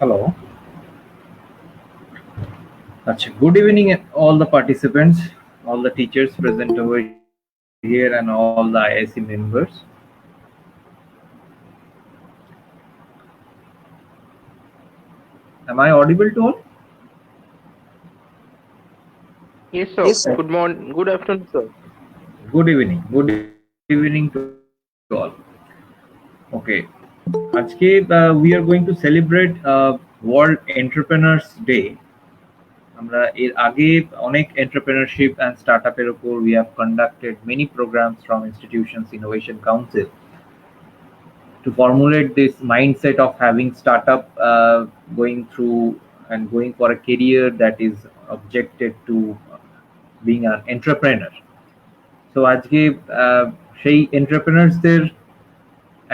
Hello. Good evening, all the participants, all the teachers present over here, and all the IIC members. Am I audible to all? Yes, sir. Yes, sir. Good morning. Good afternoon, sir. Good evening. Good evening to all. Okay. We are going to celebrate World Entrepreneurs Day. আমরা এর আগে অনেক entrepreneurship and startup এর উপর we have conducted many programs from Institutions Innovation Council to formulate this mindset of having startup going through and going for a career that is objected to being an entrepreneur. So আজকে সেই এন্টারপ্রেনার্সদের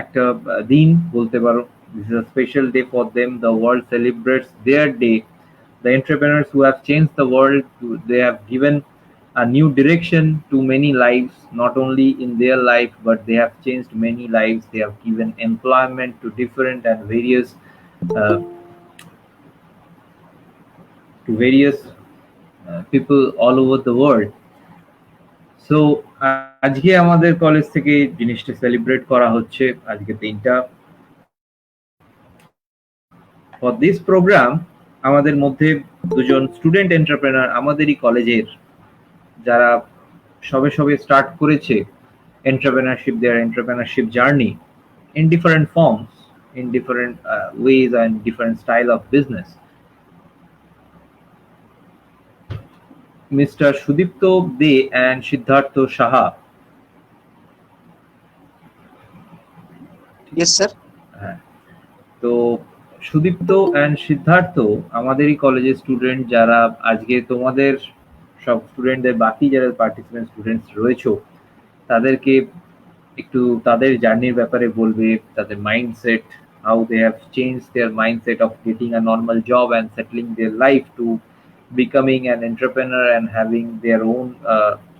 একটা দিন বলতে পারো. This is a special day for them. The world celebrates their day. The entrepreneurs who have changed the world, they have given a new direction to many lives, not only in their life, but they have changed many lives. They have given employment to different and uh, various people all over the world. So আজকে আমাদের college থেকে জিনিসটা celebrate করা হচ্ছে আজকে দিনটা for this programme আমাদের মধ্যে দুজন স্টুডেন্ট এন্টারপ্রেনার আমাদেরই কলেজের যারা সবে সবে স্টার্ট করেছে entrepreneurship journey in different forms, in different ways and different style of business. Mr. Sudipto De and Siddhartha Saha. Yes, sir. তো সুদীপ্ত অ্যান্ড সিদ্ধার্থ আমাদেরই কলেজের স্টুডেন্ট যারা আজকে তোমাদের সব স্টুডেন্টদের বাকি যারা পার্টিসিপেন্ট স্টুডেন্টস রয়েছে তাদেরকে একটু তাদের জার্নির ব্যাপারে বলবে, তাদের mindset, how they have changed their mindset of getting a normal job and settling their life to becoming an entrepreneur and having their own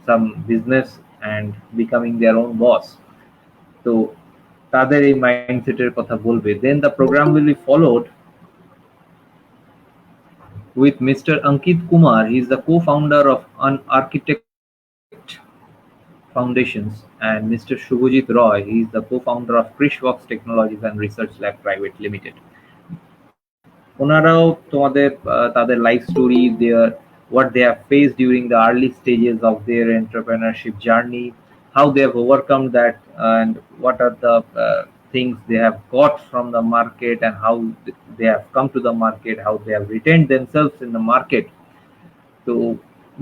some business and becoming their own boss. তো তাদের এই মাইন্ডসেটের কথা বলবে. Then the program will be followed with Mr. Ankit Kumar. He is the co-founder of An Architect Foundations, and Mr. Shubhajit Roy. He is the co-founder of Krishworks Technologies and Research Lab Private Limited. ওনারাও তোমাদের তাদের life story, their what they have faced during the early stages of their entrepreneurship journey, how they have overcome that, and what are the things they have got from the market, and how they have come to the market, how they have retained themselves in the market. So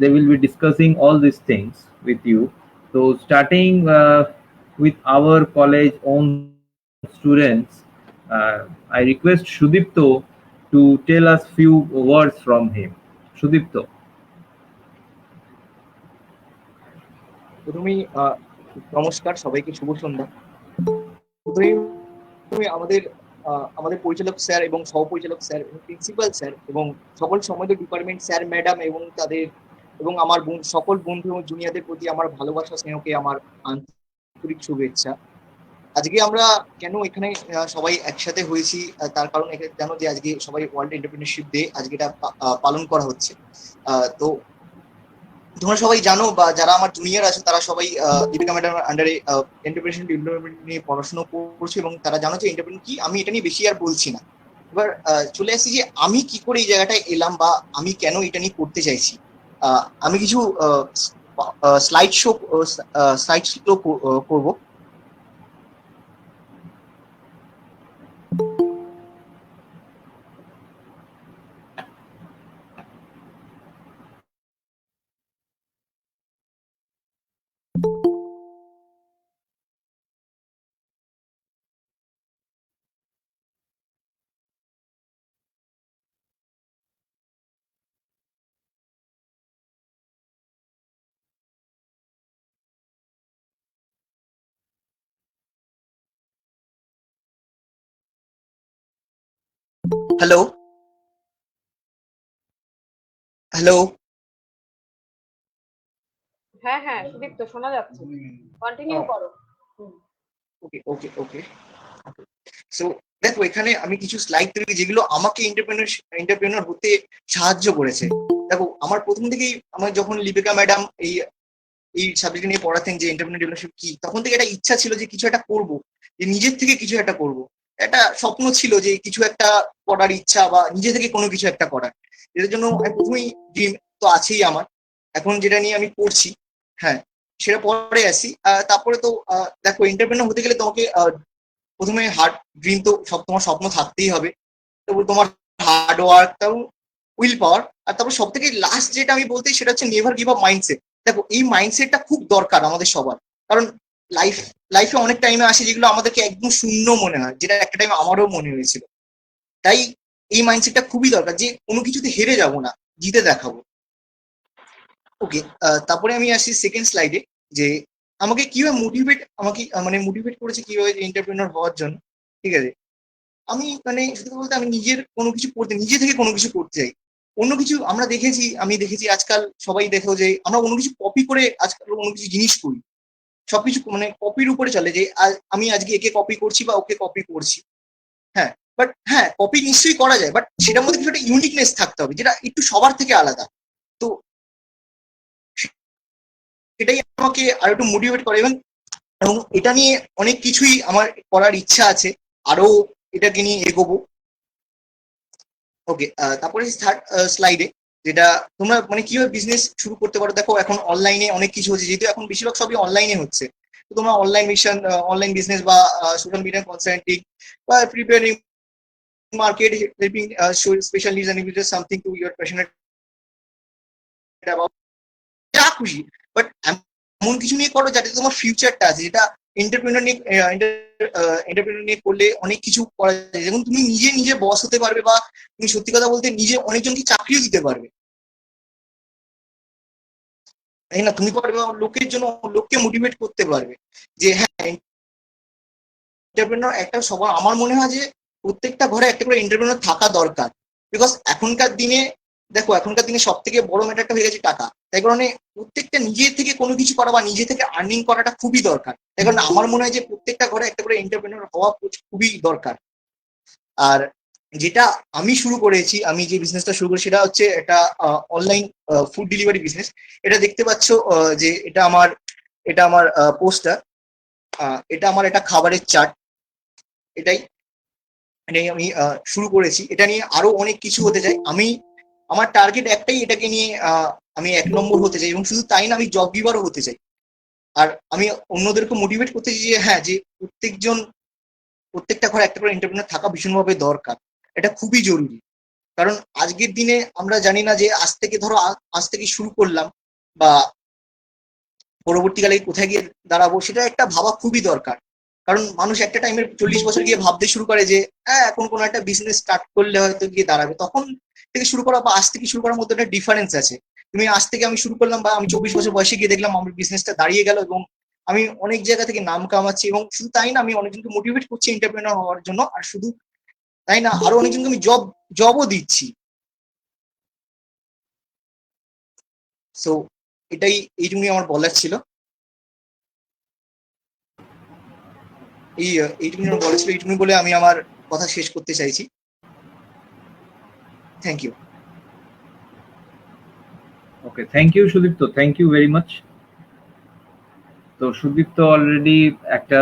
they will be discussing all these things with you. So starting with our college own students, I request Shudipto to tell us few words from him. Shudipto. প্রথমেই নমস্কার সবাইকে, শুভ সন্ধ্যা। প্রথমেই আমাদের আমাদের পরিচালক sir এবং সহপরিচালক sir এবং principal sir এবং সকল সম্বন্ধীয় ডিপার্টমেন্ট স্যার ম্যাডাম এবং তাদের এবং আমার সকল বন্ধু এবং জুনিয়রদের প্রতি আমার ভালোবাসা স্নেহকে আমার আন্তরিক শুভেচ্ছা। আজকে আমরা কেন এখানে সবাই একসাথে হয়েছি তার কারণ জানো যে আজকে সবাই ওয়ার্ল্ড এন্টারপ্রেনারশিপ ডে আজকে এটা পালন করা হচ্ছে। তো তোমরা সবাই জানো বা যারা আমার জুনিয়র আছে তারা সবাই দীপিকা ম্যাডাম আন্ডারে এন্টারপ্রেনারশিপ ডেভেলপমেন্ট নিয়ে পড়াশোনা করছে এবং তারা জানো যে এন্টারপ্রেনার কি। আমি এটা নিয়ে বেশি আর বলছি না। এবার চলে আসছি যে আমি কি করে এই জায়গাটায় এলাম বা আমি কেন এটা নিয়ে করতে চাইছি। আমি কিছু স্লাইড শো করবো। হ্যালো হ্যালো হ্যাঁ হ্যাঁ সুদীপ্ত, শোনা যাচ্ছে, কন্টিনিউ করো। ওকে ওকে ওকে সো দেখো এখানে আমি কিছু স্লাইড তৈরি যেগুলো আমাকে এন্টারপ্রেনার হতে সাহায্য করেছে। দেখো আমার প্রথম থেকেই আমার যখন লিপিকা ম্যাডাম এই সাবজেক্ট নিয়ে পড়াতেন যে এন্টারপ্রেনারশিপ কি, তখন থেকে একটা ইচ্ছা ছিল যে কিছু একটা করব, যে নিজের থেকে কিছু একটা করব। একটা স্বপ্ন ছিল যে কিছু একটা করার ইচ্ছা বা নিজে থেকে কোনো কিছু একটা করার। এর জন্য আমি প্রথমেই ড্রিম তো আছেই আমার। এখন যেটা নিয়ে আমি পড়ছি, হ্যাঁ সেটা পরে আসি। তারপরে তো দেখো এন্টারপ্রেনার হতে গেলে তোমাকে প্রথমে হার্ড ড্রিম তো সব তোমার স্বপ্ন থাকতেই হবে, তারপর তোমার হার্ড ওয়ার্ক, তারপর উইল পাওয়ার, আর তারপর সব থেকে লাস্ট যেটা আমি বলতে সেটা হচ্ছে নেভার গিভ আপ মাইন্ডসেট। দেখো এই মাইন্ডসেটটা খুব দরকার আমাদের সবার, কারণ লাইফ লাইফে অনেক টাইমে আসে যেগুলো আমাদেরকে একদম শূন্য মনে হয়, যেটা একটা টাইম আমারও মনে হয়েছিল। তাই এই মাইন্ডসেটটা খুবই দরকার যে কোনো কিছুতে হেরে যাব না, জিতে দেখাবো। ওকে, তারপরে আমি আসি সেকেন্ড স্লাইডে, যে আমাকে কিভাবে মোটিভেট করেছে কিভাবে এন্টারপ্রেনার হওয়ার জন্য। ঠিক আছে, আমি সত্যি বলতে আমি নিজে থেকে কোনো কিছু করতে চাই। অন্য কিছু আমি দেখেছি আজকাল সবাই দেখো যে আমরা অন্য কিছু কপি করে আজকাল অন্য কিছু জিনিস করি। সবকিছু কপির উপরে চলে, যে আমি আজকে একে কপি করছি বা ওকে কপি করছি। হ্যাঁ, বাট হ্যাঁ কপি নিশ্চয়ই করা যায়, বাট সেটার মধ্যে কিছু একটা ইউনিকনেস থাকতে হবে যেটা একটু সবার থেকে আলাদা। তো এটাই আমাকে আর একটু মোটিভেট করে, এবং এবং এটা নিয়ে অনেক কিছুই আমার করার ইচ্ছা আছে, আরো এটাকে নিয়ে এগোবো। ওকে, তারপরে থার্ড স্লাইডে যেটা তোমরা কিভাবে বিজনেস শুরু করতে পারো। দেখো এখন অনলাইনে অনেক কিছু হচ্ছে, যেহেতু এখন বেশিরভাগ সবই অনলাইনে হচ্ছে। তো তোমরা অনলাইন বিজনেস বা সোশ্যাল মিডিয়া কনসাল্টিং বা preparing market, helping special needs and individual something to your passionate about, যা খুশি, বাট এমন কিছু নিয়ে করো যাতে তোমার ফিউচারটা আছে, যেটা এন্টারপ্রেনার নিয়ে করলে অনেক কিছু করা যায়। যেমন তুমি নিজে বস হতে পারবে, বা তুমি সত্যি কথা বলতে নিজে অনেকজনকে চাকরিও দিতে পারবে, তাই না? তুমি পারবে লোকের জন্য, লোককে মোটিভেট করতে পারবে যে হ্যাঁ এন্টারপ্রেনার একটা সবার, আমার মনে হয় যে প্রত্যেকটা ঘরে একটা করে এন্টারপ্রেনার থাকা দরকার। বিকজ এখনকার দিনে সব থেকে বড় ম্যাটারটা হয়ে গেছে টাকা। তাই কারণে প্রত্যেকটা নিজে থেকে কোনো কিছু করা বা নিজে থেকে আর্নিং করাটা খুবই দরকার। তাই কারণে আমার মনে হয় যে প্রত্যেকটা ঘরে একটা করে এন্টারপ্রেনার হওয়া খুবই দরকার। আর যেটা আমি যে বিজনেসটা শুরু করি সেটা হচ্ছে একটা অনলাইন ফুড ডেলিভারি বিজনেস। এটা দেখতে পাচ্ছ, যে এটা আমার পোস্টার, এটা আমার একটা খাবারের চার্ট। এটাই এটাই আমি শুরু করেছি। এটা নিয়ে আরো অনেক কিছু হতে চাই আমি। আমার টার্গেট একটাই, এটাকে নিয়ে আমি 1 নম্বর হতে চাই, এবং শুধু তাই না, আমি জব গিভারও হতে চাই। আর আমি অন্যদেরকে মোটিভেট করতে চাই যে হ্যাঁ, যে প্রত্যেকটা ঘরে একটা করে এন্টারপ্রেনার থাকা ভীষণভাবে দরকার। এটা খুবই জরুরি, কারণ আজকের দিনে আমরা জানি না যে আজ থেকে শুরু করলাম বা পরবর্তীকালে কোথায় গিয়ে দাঁড়াবো, সেটা একটা ভাবা খুবই দরকার। কারণ মানুষ একটা টাইমের 40 বছর গিয়ে ভাবতে শুরু করে যে হ্যাঁ এখন কোনো একটা বিজনেস স্টার্ট করলে হয়তো গিয়ে দাঁড়াবে। তখন থেকে শুরু করা বা আজ থেকে শুরু করার মধ্যে একটা ডিফারেন্স আছে। আজ থেকে আমি শুরু করলাম, বা আমি 24 বছর বয়সে গিয়ে দেখলাম আমার বিজনেসটা দাঁড়িয়ে গেল, এবং আমি অনেক জায়গা থেকে নাম কামাচ্ছি, এবং শুধু তাই না, আমি অনেকজনকে মোটিভেট করছি এন্টারপ্রেনার হওয়ার জন্য। আর শুধু তাই না, আরো অনেকজনকে আমি জবও দিচ্ছি। সো এইটুকুই আমার বলার ছিল। এইটুকুনি বলে আমি আমার কথা শেষ করতে চাইছি। Thank you. Okay, thank you Sudipta, thank you very much. তো সুদীপ্ত অলরেডি একটা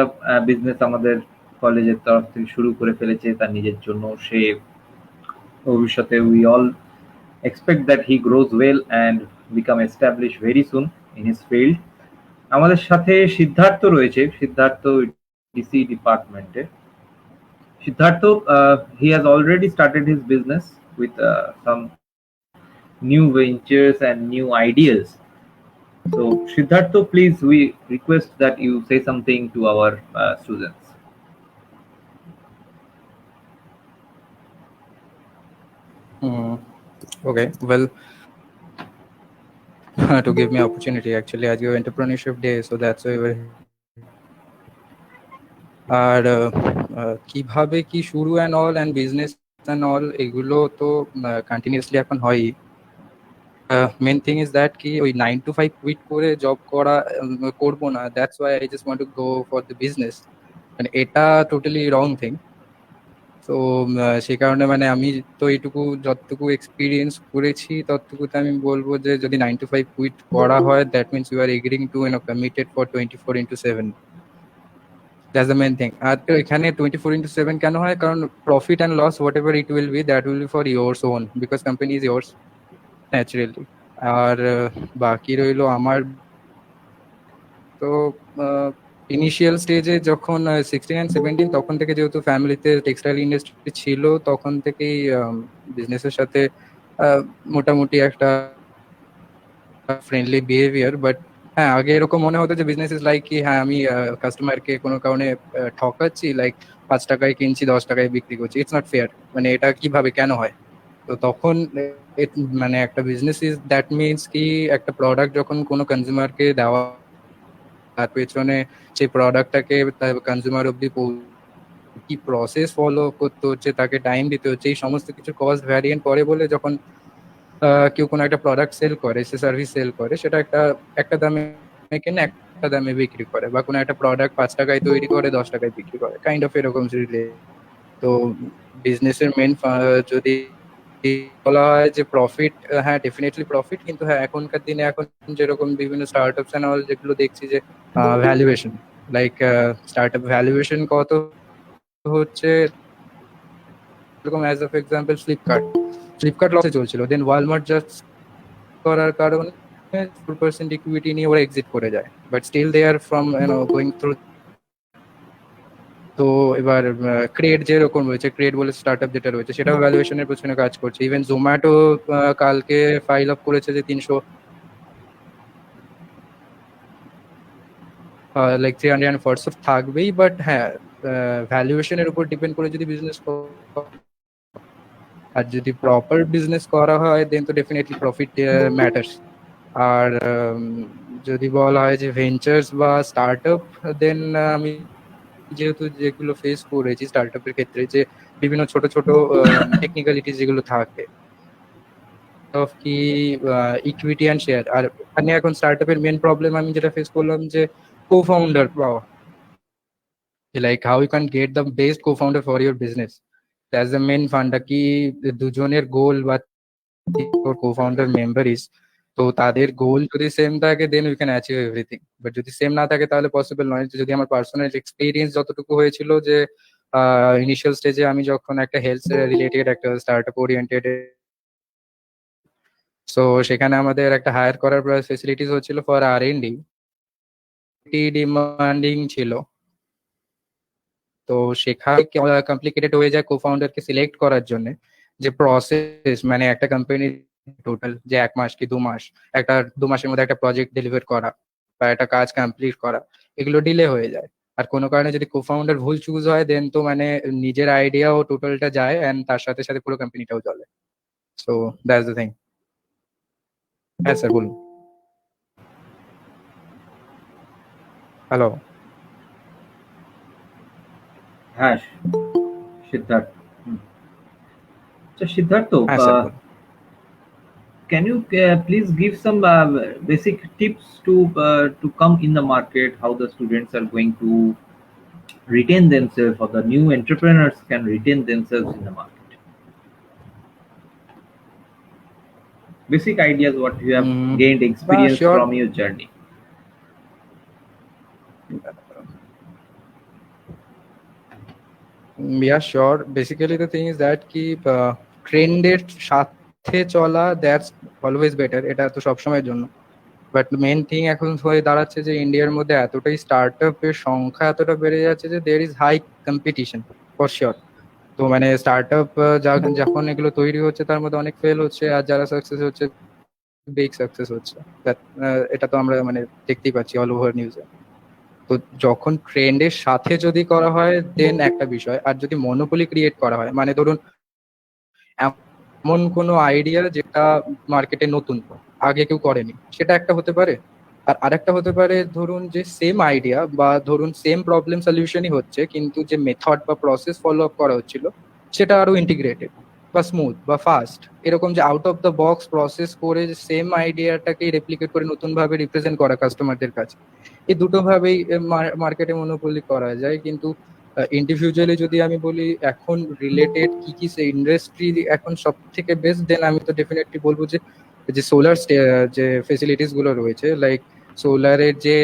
বিজনেস আমাদের কলেজের তরফ থেকে শুরু করে ফেলেছে তার নিজের জন্য। সে ভবিষ্যতে we all expect that he grows well and become established very soon in his field. আমাদের সাথে সিদ্ধার্থ রয়েছে, সিদ্ধার্থ ডিসি ডিপার্টমেন্টে। Siddharth, he has already started his business with some new ventures and new ideas. So Siddhartha, please, we request that you say something to our students. Okay, well, to give me opportunity, actually, as your entrepreneurship day, so that's why we're আর কিভাবে কি শুরু and all and business and all এগুলো তো continuously এখন হয়ই। Main thing is that কি ওই 9 to 5 quit করে জব করবো না, that's why I just want to go for the business. মানে এটা টোটালি রং থিং। তো সেই কারণে মানে আমি তো এইটুকু যতটুকু এক্সপিরিয়েন্স করেছি ততটুকুতে আমি বলবো যে যদি 9 to 5 কুইট করা হয় that means you are agreeing to committed for 24/7। That's the main thing. আর তো এখানে 24/7 কেন হয়? কারণ profit and loss whatever it will be that will be for yours own, because company is yours naturally. আর বাকি রইলো আমার তো ইনিশিয়াল স্টেজে যখন 16 and 17 তখন থেকে যেহেতু ফ্যামিলিতে টেক্সটাইল ইন্ডাস্ট্রি ছিল তখন থেকেই বিজনেসের সাথে মোটামুটি একটা ফ্রেন্ডলি বিহেভিয়ার। বাট হ্যাঁ, আগে এরকম মনে হতো যে বিজনেস ইজ লাইক কি হ্যাঁ আমি কাস্টমারকে কোনো কারণে ঠকাচ্ছি, লাইক 5 টাকায় কিনছি 10 টাকায় বিক্রি করছি, ইটস নট ফেয়ার, মানে এটা কিভাবে কেন হয়? তো তখন মানে একটা বিজনেস ইজ দ্যাট মিনস কি একটা প্রোডাক্ট যখন কোনো কনজিউমারকে দেওয়া তার পেছনে সেই প্রোডাক্টটাকে কনজিউমার অব্দি কি প্রসেস ফলো করতে হচ্ছে, তাকে টাইম দিতে হচ্ছে, এই সমস্ত কিছু কস্ট ভ্যারিয়েন্ট পরে বলে যখন কেউ কোনো একটা প্রোডাক্ট সেল করে, সে সার্ভিস সেল করে, সেটা একটা একটা দামে কেনে একটা দামে বিক্রি করে, বা কোনো একটা প্রোডাক্ট 5 টাকায় তৈরি করে 10 টাকায় বিক্রি করে, কাইন্ড অফ এরকম রিলে। তো বিজনেসের মেন যদি বলা হয় যে প্রফিট, হ্যাঁ ডেফিনেটলি প্রফিট, কিন্তু হ্যাঁ এখনকার দিনে এখন যেরকম বিভিন্ন স্টার্টআপস এন্ড অল যেগুলো দেখছি যে ভ্যালুয়েশন, লাইক স্টার্টআপ ভ্যালুয়েশন কত হচ্ছে, এরকম অ্যাজ অফ এক্সাম্পল ফ্লিপকার্ট লসে চলছিল, দেন ওয়ালমার্ট জাস্ট করার কারণে 4% ইকুইটি নিয়ে ওরা এক্সিট করে যায়, but still they are from going through. তো এবার ক্রেড যেরকম রয়েছে, ক্রেড বলে স্টার্টআপ যেটা রয়েছে, সেটাও ভ্যালুয়েশনের পেছনে কাজ করছে। ইভেন জোম্যাটো কালকে ফাইল আপ করেছে যে 300 লাইক 340 থাকবেই, বাট হ্যাঁ ভ্যালুয়েশনের উপর ডিপেন্ড করে যদি বিজনেস, আর যদি প্রপার বিজনেস করা হয় দেন তো ডেফিনেটলি প্রফিট ম্যাটার্স। আর যদি বলা হয় যে ভেঞ্চার্স বা স্টার্টআপ, দেন আমি যেহেতু যেগুলো ফেস করেছি স্টার্টআপের ক্ষেত্রে, যে বিভিন্ন ছোট ছোট টেকনিক্যালিটিস যেগুলো থাকে অফ কি ইকুইটি অ্যান্ড শেয়ার। আর এখানে এখন স্টার্টআপের মেন প্রবলেম আমি যেটা ফেস করলাম যে co-founder পাওয়া, like how you can get the best co-founder for your business, that's the main funda. কি দুজনের গোল বা co-founder মেম্বার ইজ, তো তাদের গোল যদি সেম থাকে then we can achieve everything, but যদি সেম না থাকে তাহলে পসিবল নয়। যদি আমার পার্সোনাল এক্সপিরিয়েন্স যতটুকু হয়েছিল যে ইনিশিয়াল স্টেজে আমি যখন একটা হেলথ রিলেটেড একটা স্টার্টআপ ওরিয়েন্টেড, সো সেখানে আমাদের একটা হায়ার করার ফেসিলিটিস হচ্ছিল ফর R&D, ডিমান্ডিং ছিল। তো সেখানে কমপ্লিকেটেড হয়ে যায় co-founderকে সিলেক্ট করার জন্য, যে প্রসেস মানে একটা কোম্পানি টোটাল যে 1 মাস কি 2 মাস, একটা 2 মাসের মধ্যে একটা প্রজেক্ট ডেলিভার করা বা একটা কাজ কমপ্লিট করা, এগুলো ডিলে হয়ে যায়। আর কোনো কারণে যদি co-founder ভুল চুজ হয় দেন তো মানে নিজের আইডিয়াও টোটালটা যায় এন্ড তার সাথে সাথে পুরো কোম্পানিটাও চলে। So that's the thing. হ্যাঁ স্যার বলুন। হ্যালো। হ্যাঁ সিদ্ধার্থ। আচ্ছা সিদ্ধার্থ, হ্যাঁ স্যার বলুন। can you please give some basic tips to come in the market, how the students are going to retain themselves, or the new entrepreneurs can retain themselves in the market? Basic ideas what you have gained experience sure. from your journey. Yeah, sure. Basically, the thing is that কি ট্রেন্ডের সাথে চলা, that's always better, এটা তো সবসময়ের জন্য। But main thing এখন হয়ে দাঁড়াচ্ছে যে ইন্ডিয়ার মধ্যে এতটাই স্টার্টআপের সংখ্যা এতটা বেড়ে যাচ্ছে যে there is high competition for sure. তো মানে স্টার্টআপ যখন এগুলো তৈরি হচ্ছে তার মধ্যে অনেক ফেল হচ্ছে, আর যারা সাকসেস হচ্ছে বিগ সাকসেস হচ্ছে, এটা তো আমরা মানে দেখতেই পাচ্ছি অল ওভার নিউজে। তো যখন ট্রেন্ডের সাথে যদি করা হয় দেন একটা বিষয়, আর যদি মনোপলি ক্রিয়েট করা হয়, মানে ধরুন এমন কোনো আইডিয়া যেটা মার্কেটে নতুন, আগে কেউ করেনি, সেটা একটা হতে পারে। আর আরেকটা হতে পারে ধরুন যে সেম আইডিয়া বা ধরুন সেম প্রবলেম সলিউশনই হচ্ছে, কিন্তু যে মেথড বা প্রসেস ফলো আপ করা হচ্ছিল সেটা আরো ইন্টিগ্রেটেড বা স্মুথ বা ফাস্ট, এরকম যে out of the box process করে সেম আইডিয়াটাকে রেপ্লিকেট করে নতুন ভাবে রিপ্রেজেন্ট করা কাস্টমারদের কাছে। এই দুটো ভাবেই মার্কেটে মনোপলি করা যায়। কিন্তু ইন্ডিভিজুয়ালি যদি আমি বলি এখন রিলেটেড কি কি ইন্ডাস্ট্রি এখন সব থেকে বেস্ট, দেন আমি তো ডেফিনেটলি বলবো যে যে সোলার যে ফেসিলিটিস গুলো রয়েছে, লাইক সোলারের যে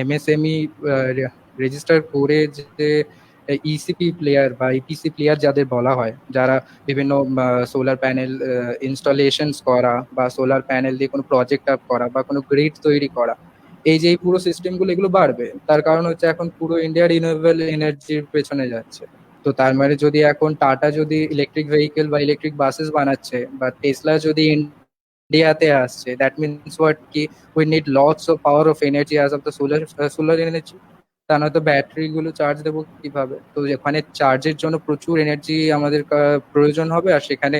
এমএসএমই রেজিস্টার করে যে ইসিপি প্লেয়ার বা ইপিসি প্লেয়ার যাদের বলা হয়, যারা বিভিন্ন সোলার প্যানেল ইনস্টলেশনস করা বা সোলার প্যানেল দিয়ে কোনো প্রজেক্ট আপ করা বা কোনো গ্রিড তৈরি করা, এই যে এই পুরো সিস্টেমগুলো এগুলো বাড়বে। তার কারণ হচ্ছে এখন পুরো ইন্ডিয়া রিনিউয়েবল এনার্জির পেছনে যাচ্ছে। তো তার মানে যদি এখন টাটা যদি ইলেকট্রিক ভেহিকেল বা ইলেকট্রিক বাসেস বানাচ্ছে বা টেসলা যদি ইন্ডিয়াতে আসছে, দ্যাট মিনস হোয়াট কি we need lots of power of energy as of the solar energy. তা নয়তো ব্যাটারি গুলো চার্জ দেবো কিভাবে? তো এখানে চার্জের জন্য প্রচুর এনার্জি আমাদের প্রয়োজন হবে, আর সেখানে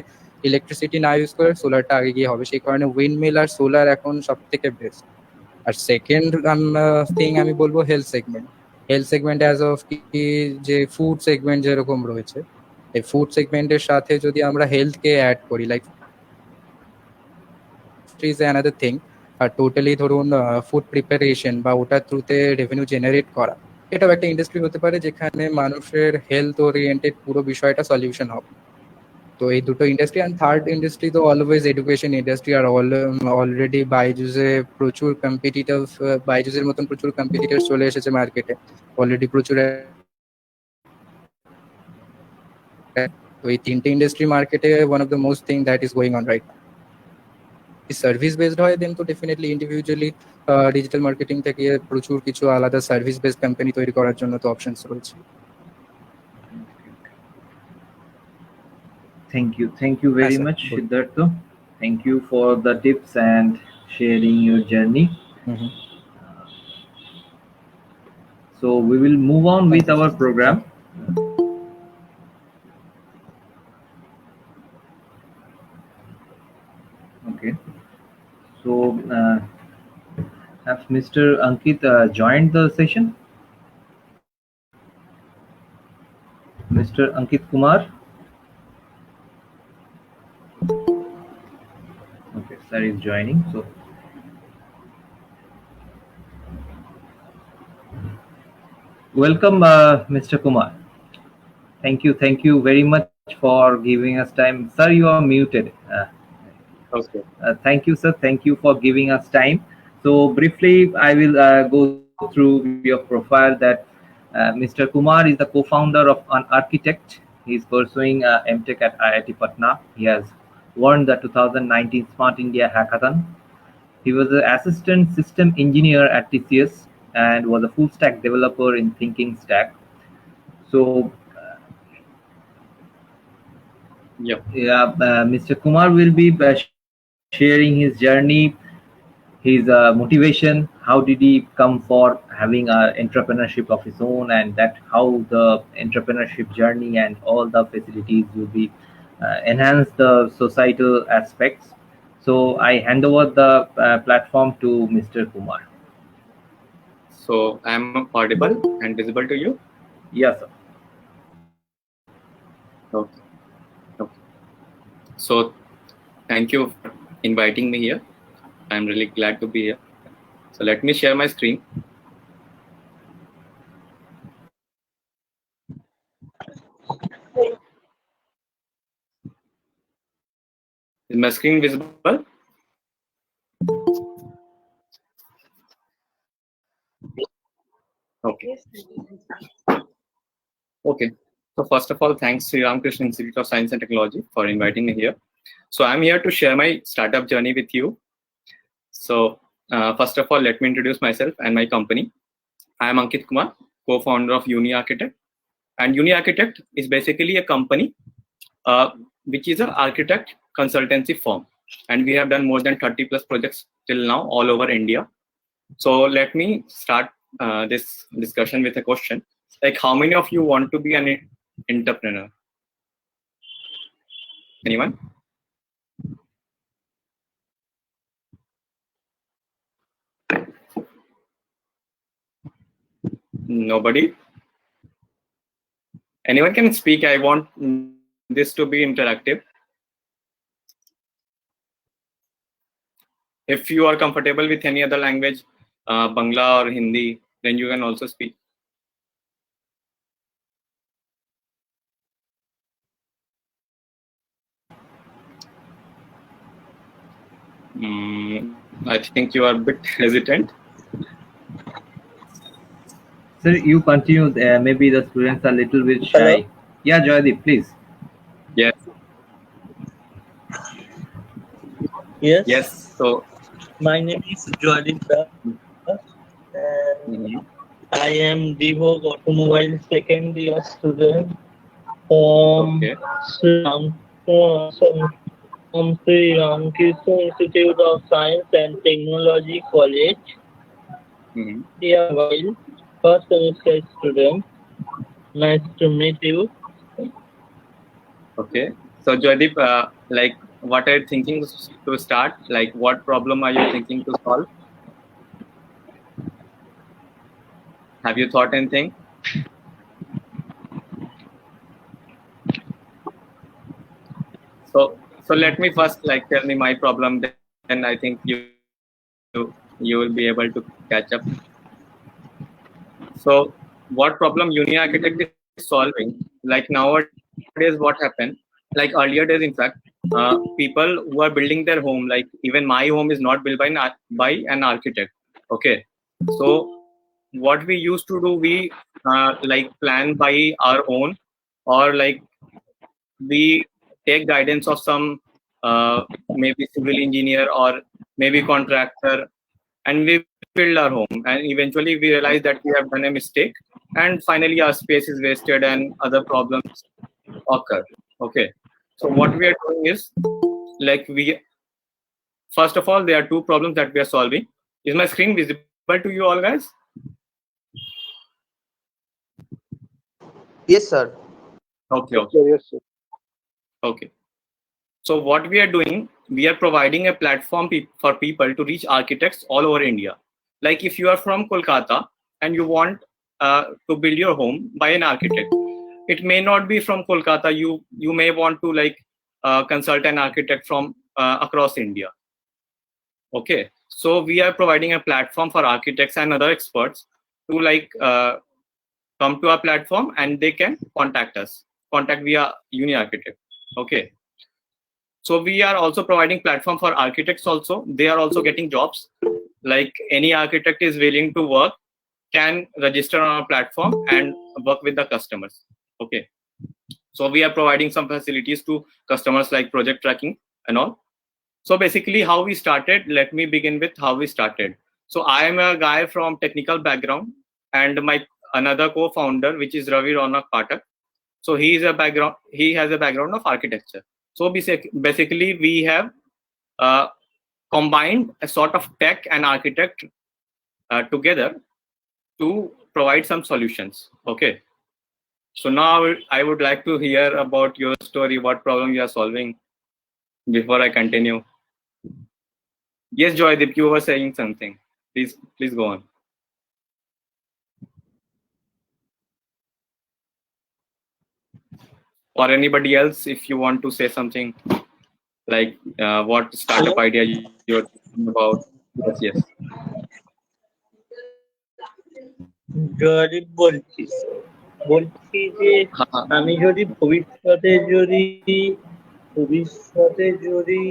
ইলেকট্রিসিটি না ইউজ করে সোলারটা আগে গিয়ে হবে। সেই কারণে উইন্ডমিল আর সোলার এখন সব থেকে বেস্ট। আর সেকেন্ড থিং আমি বলবো হেলথ সেগমেন্ট অ্যাজ অফ কি যে ফুড সেগমেন্ট যেরকম রয়েছে, এই ফুড সেগমেন্টের সাথে যদি আমরা হেলথ কে অ্যাড করি, লাইক ইজ অ্যানাদার থিং। আর টোটালি ধরুন ফুড প্রিপারেশন বা ওটার থ্রুতে রেভিনিউ জেনারেট করা, এটাও একটা ইন্ডাস্ট্রি হতে পারে যেখানে মানুষের হেলথ ওরিয়েন্টেড পুরো বিষয়টা সলিউশন হবে। তো এই দুটো ইন্ডাস্ট্রি। অ্যান্ড থার্ড ইন্ডাস্ট্রি তো অলওয়েজ এডুকেশন ইন্ডাস্ট্রি। আর অলরেডি বাইজুসে প্রচুর কম্পিটিটিভ, বাইজুসের মতন প্রচুর কম্পিটিটর চলে এসেছে মার্কেটে অলরেডি প্রচুর। তো এই তিনটে ইন্ডাস্ট্রি মার্কেটে one of the most thing that is going on right. Service based হয় দেন তো ডেফিনেটলি ইন্ডিভিজুয়ালি ডিজিটাল মার্কেটিং থেকে প্রচুর কিছু আলাদা সার্ভিস বেসড কোম্পানি তৈরি করার জন্য তো অপশনস রয়েছে। Thank you very sir. much, Good. Siddhartha. Thank you for the tips and sharing your journey. So we will move on with our program. Okay. So have Mr. Ankit joined the session? Mr. Ankit Kumar? Okay, sir is joining. So welcome, Mr. Kumar. Thank you very much for giving us time. Sir, you are muted. Okay. Thank you, sir. Thank you for giving us time. So briefly, I will go through your profile. That Mr. Kumar is the co-founder of an architect. He is pursuing MTech at IIT Patna. He has won the 2019 Smart India Hackathon. He was an assistant system engineer at TCS and was a full stack developer in Thinking Stack. So Mr. Kumar will be sharing his journey, his motivation, how did he come for having an entrepreneurship of his own, and that how the entrepreneurship journey and all the facilities will be enhance the societal aspects. So I hand over the platform to Mr. Kumar. So I'm audible and visible to you? Yes, sir. Okay. So thank you for inviting me here. I'm really glad to be here. So let me share my screen. Is my screen visible? Okay. Okay. So first of all, thanks to Ramakrishna Institute of Science and Technology for inviting me here. So I'm here to share my startup journey with you. So first of all, let me introduce myself and my company. I am Ankit Kumar, co-founder of Uni Architect. And Uni Architect is basically a company which is an architect consultancy firm. And we have done more than 30 plus projects till now all over India. So let me start this discussion with a question. Like, how many of you want to be an entrepreneur? Anyone? Nobody? Anyone can speak. I want this to be interactive. If you are comfortable with any other language, Bangla or Hindi, then you can also speak. I think you are a bit hesitant. Sir, you continue. Maybe the students are a little bit shy. Hello? Yeah, Joydeep, please. Yes. Yes. Yes. So. My name is Joydeep Das, and Mhm. I am Devog Automobile second year student from Okay. Sri Ramakrishna Institute of Science and Technology College. Mhm. Yeah, while first semester student. Nice to meet you. Okay. So Joydeep, like, what are you thinking to start? Like, what problem are you thinking to solve? Have you thought anything? So let me first like tell me my problem. Then I think you will be able to catch up. So what problem Uni Architect is solving? Like nowadays, what happened? Like earlier days, in fact, people who are building their home, like even my home is not built by an architect. Okay, so what we used to do, we like plan by our own, or like we take guidance of some maybe civil engineer or maybe contractor, and we build our home, and eventually we realize that we have done a mistake, and finally our space is wasted and other problems occur. Okay, so what we are doing is, like, we first of all, there are two problems that we are solving. Is my screen visible to you all, guys? Yes, sir. Okay. Yes, sir. Okay. So what we are doing, we are providing a platform for people to reach architects all over India. Like if you are from Kolkata and you want to build your home by an architect, it may not be from Kolkata. You may want to like consult an architect from across India. Okay, so we are providing a platform for architects and other experts to like come to our platform, and they can contact via Uni Architect. Okay. So we are also providing platform for architects also. They are also getting jobs. Like any architect is willing to work, can register on our platform and work with the customers. Okay. So we are providing some facilities to customers like project tracking and all. So basically how we started, let me begin with how we started. So I am a guy from technical background, and my another co-founder, which is Ravi Ronak Patak. So he has a background of architecture. So basically we have combined a sort of tech and architect together to provide some solutions. Okay. So now I would like to hear about your story, what problem you are solving, before I continue. Yes, Joydeep, you were saying something. Please go on. Or anybody else, if you want to say something, like what startup idea you're thinking about. Yes. Joydeep বলছি যে আমি যদি ভবিষ্যতে যদি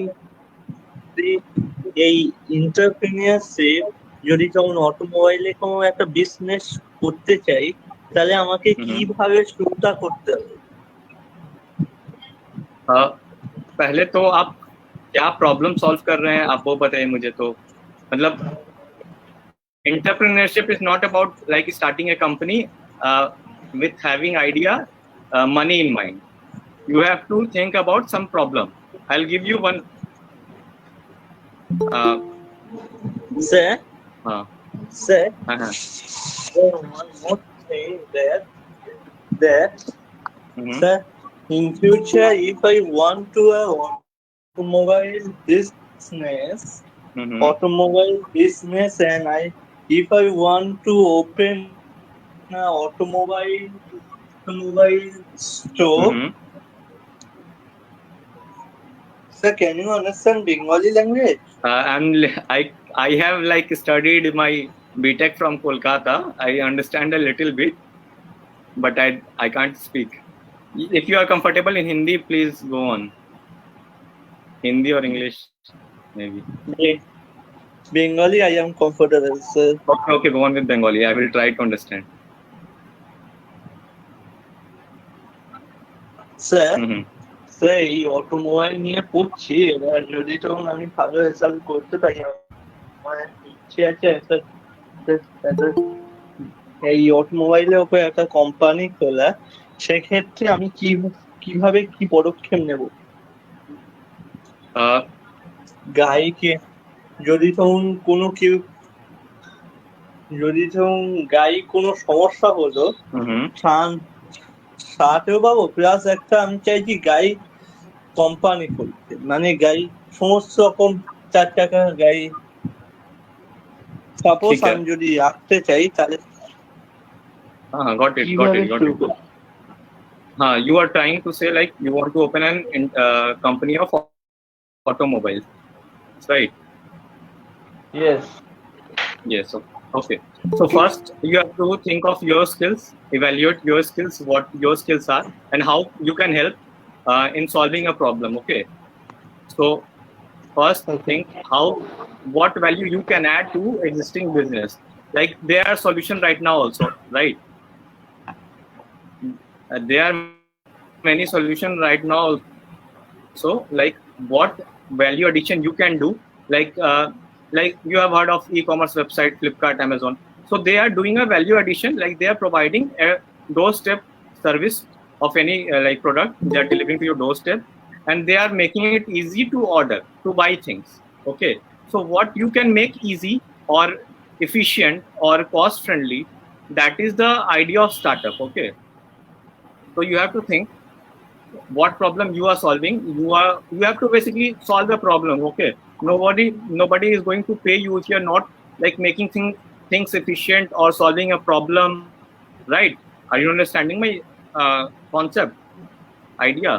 এই entrepreneurship যদি যেমন অটোমোবাইলে কোনো একটা বিজনেস করতে চাই, তাহলে আমাকে কিভাবে শুরুটা করতে হবে? पहले तो आप क्या प्रॉब्लम सॉल्व कर रहे हैं, आप वो बताइए मुझे। तो मतलब entrepreneurship is not about like starting a company with having idea, money in mind. You have to think about some problem. I'll give you one. Sir, one more thing that sir, in future, if I want to automobile business, and if I want to open an automobile store, sir, can you understand Bengali language? I have like studied my BTech from Kolkata. I understand a little bit, but I can't speak. If you are comfortable in Hindi, please go on. Hindi or English? maybe. Bengali, I am comfortable, sir. Okay, go on with Bengali. I will try to understand. Sir Mhm. Sir এই automobile নিয়ে পড়ছি, এবার যদি তখন আমি ভালো result করতে পারি, আমার ইচ্ছে আছে এই অটোমোবাইলের উপর একটা কোম্পানি খোলা। সেক্ষেত্রে আমি কিভাবে কি পদক্ষেপ নেব? Uh, গাড়িকে যদি তখন গাড়ি কোনো সমস্যা হলো, mhm. সাথেও পাবো, প্লাস একটা আমি চাইছি গাড়ি কোম্পানি খুলতে, মানে গাড়ি সমস্ত রকম 4 চাকা গাড়ি সাপোজ ঠিক আছে। আমি যদি রাখতে চাই, তাহলে Got it. কিভাবে শুরু করব? You are trying to say like you want to open an company of automobiles, right? Yes. Yes. Okay. So first, you have to think of your skills, evaluate your skills, what your skills are, and how you can help in solving a problem. Okay. So first, think what value you can add to existing business. Like there are solutions right now also, right? There are many solutions right now. So like what value addition you can do, like you have heard of e-commerce website Flipkart, Amazon. So they are doing a value addition, like they are providing a doorstep service of any like product they are delivering to your doorstep, and they are making it easy to order, to buy things. Okay, so what you can make easy or efficient or cost friendly, that is the idea of startup. Okay, so you have to think what problem you are solving. You have to basically solve the problem. Okay, nobody is going to pay you if you're not like making things efficient or solving a problem, right? Are you understanding my concept, idea?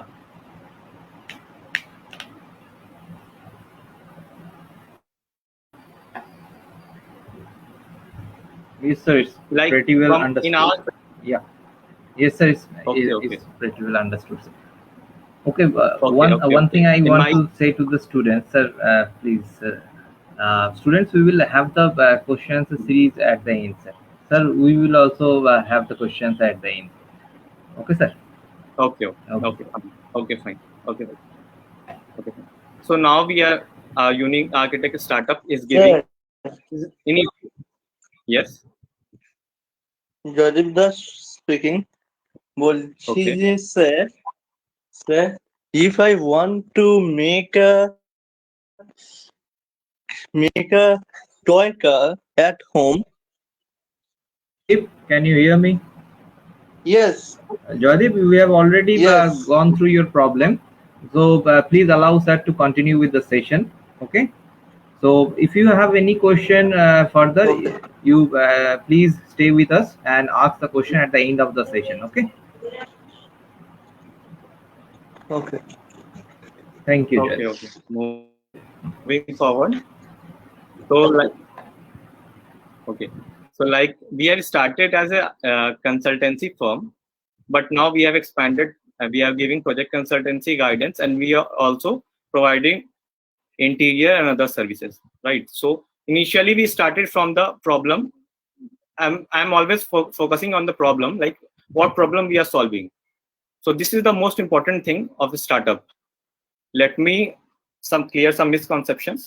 Yes, sir. It's Like pretty well from understood. in our Yeah. Yes, sir. Okay. It's pretty well understood, sir. Okay. Okay. One thing I In want my to say to the students, sir, please, students, we will have the questions series at the end, sir. Sir, we will also have the questions at the end. Okay, sir. okay fine. Okay. So now we are Unique Architect startup is giving any. Yes. Joydeep Das speaking, বলছি Okay. যে sir if I want to make a toy car at home. Can you hear me? Yes. Joydeep, we have already Yes. gone through your problem. So please allow sir to continue with the session. Okay. So if you have any question further, Okay. you please stay with us and ask the question at the end of the session. Okay. Okay. Thank you. Okay. Judge. Okay. Moving forward. So like, okay. So like we have started as a consultancy firm, but now we have expanded. We are giving project consultancy guidance, and we are also providing interior and other services, right? So initially we started from the problem. I'm always focusing on the problem, like what problem we are solving. So this is the most important thing of the startup. Let me clear some misconceptions.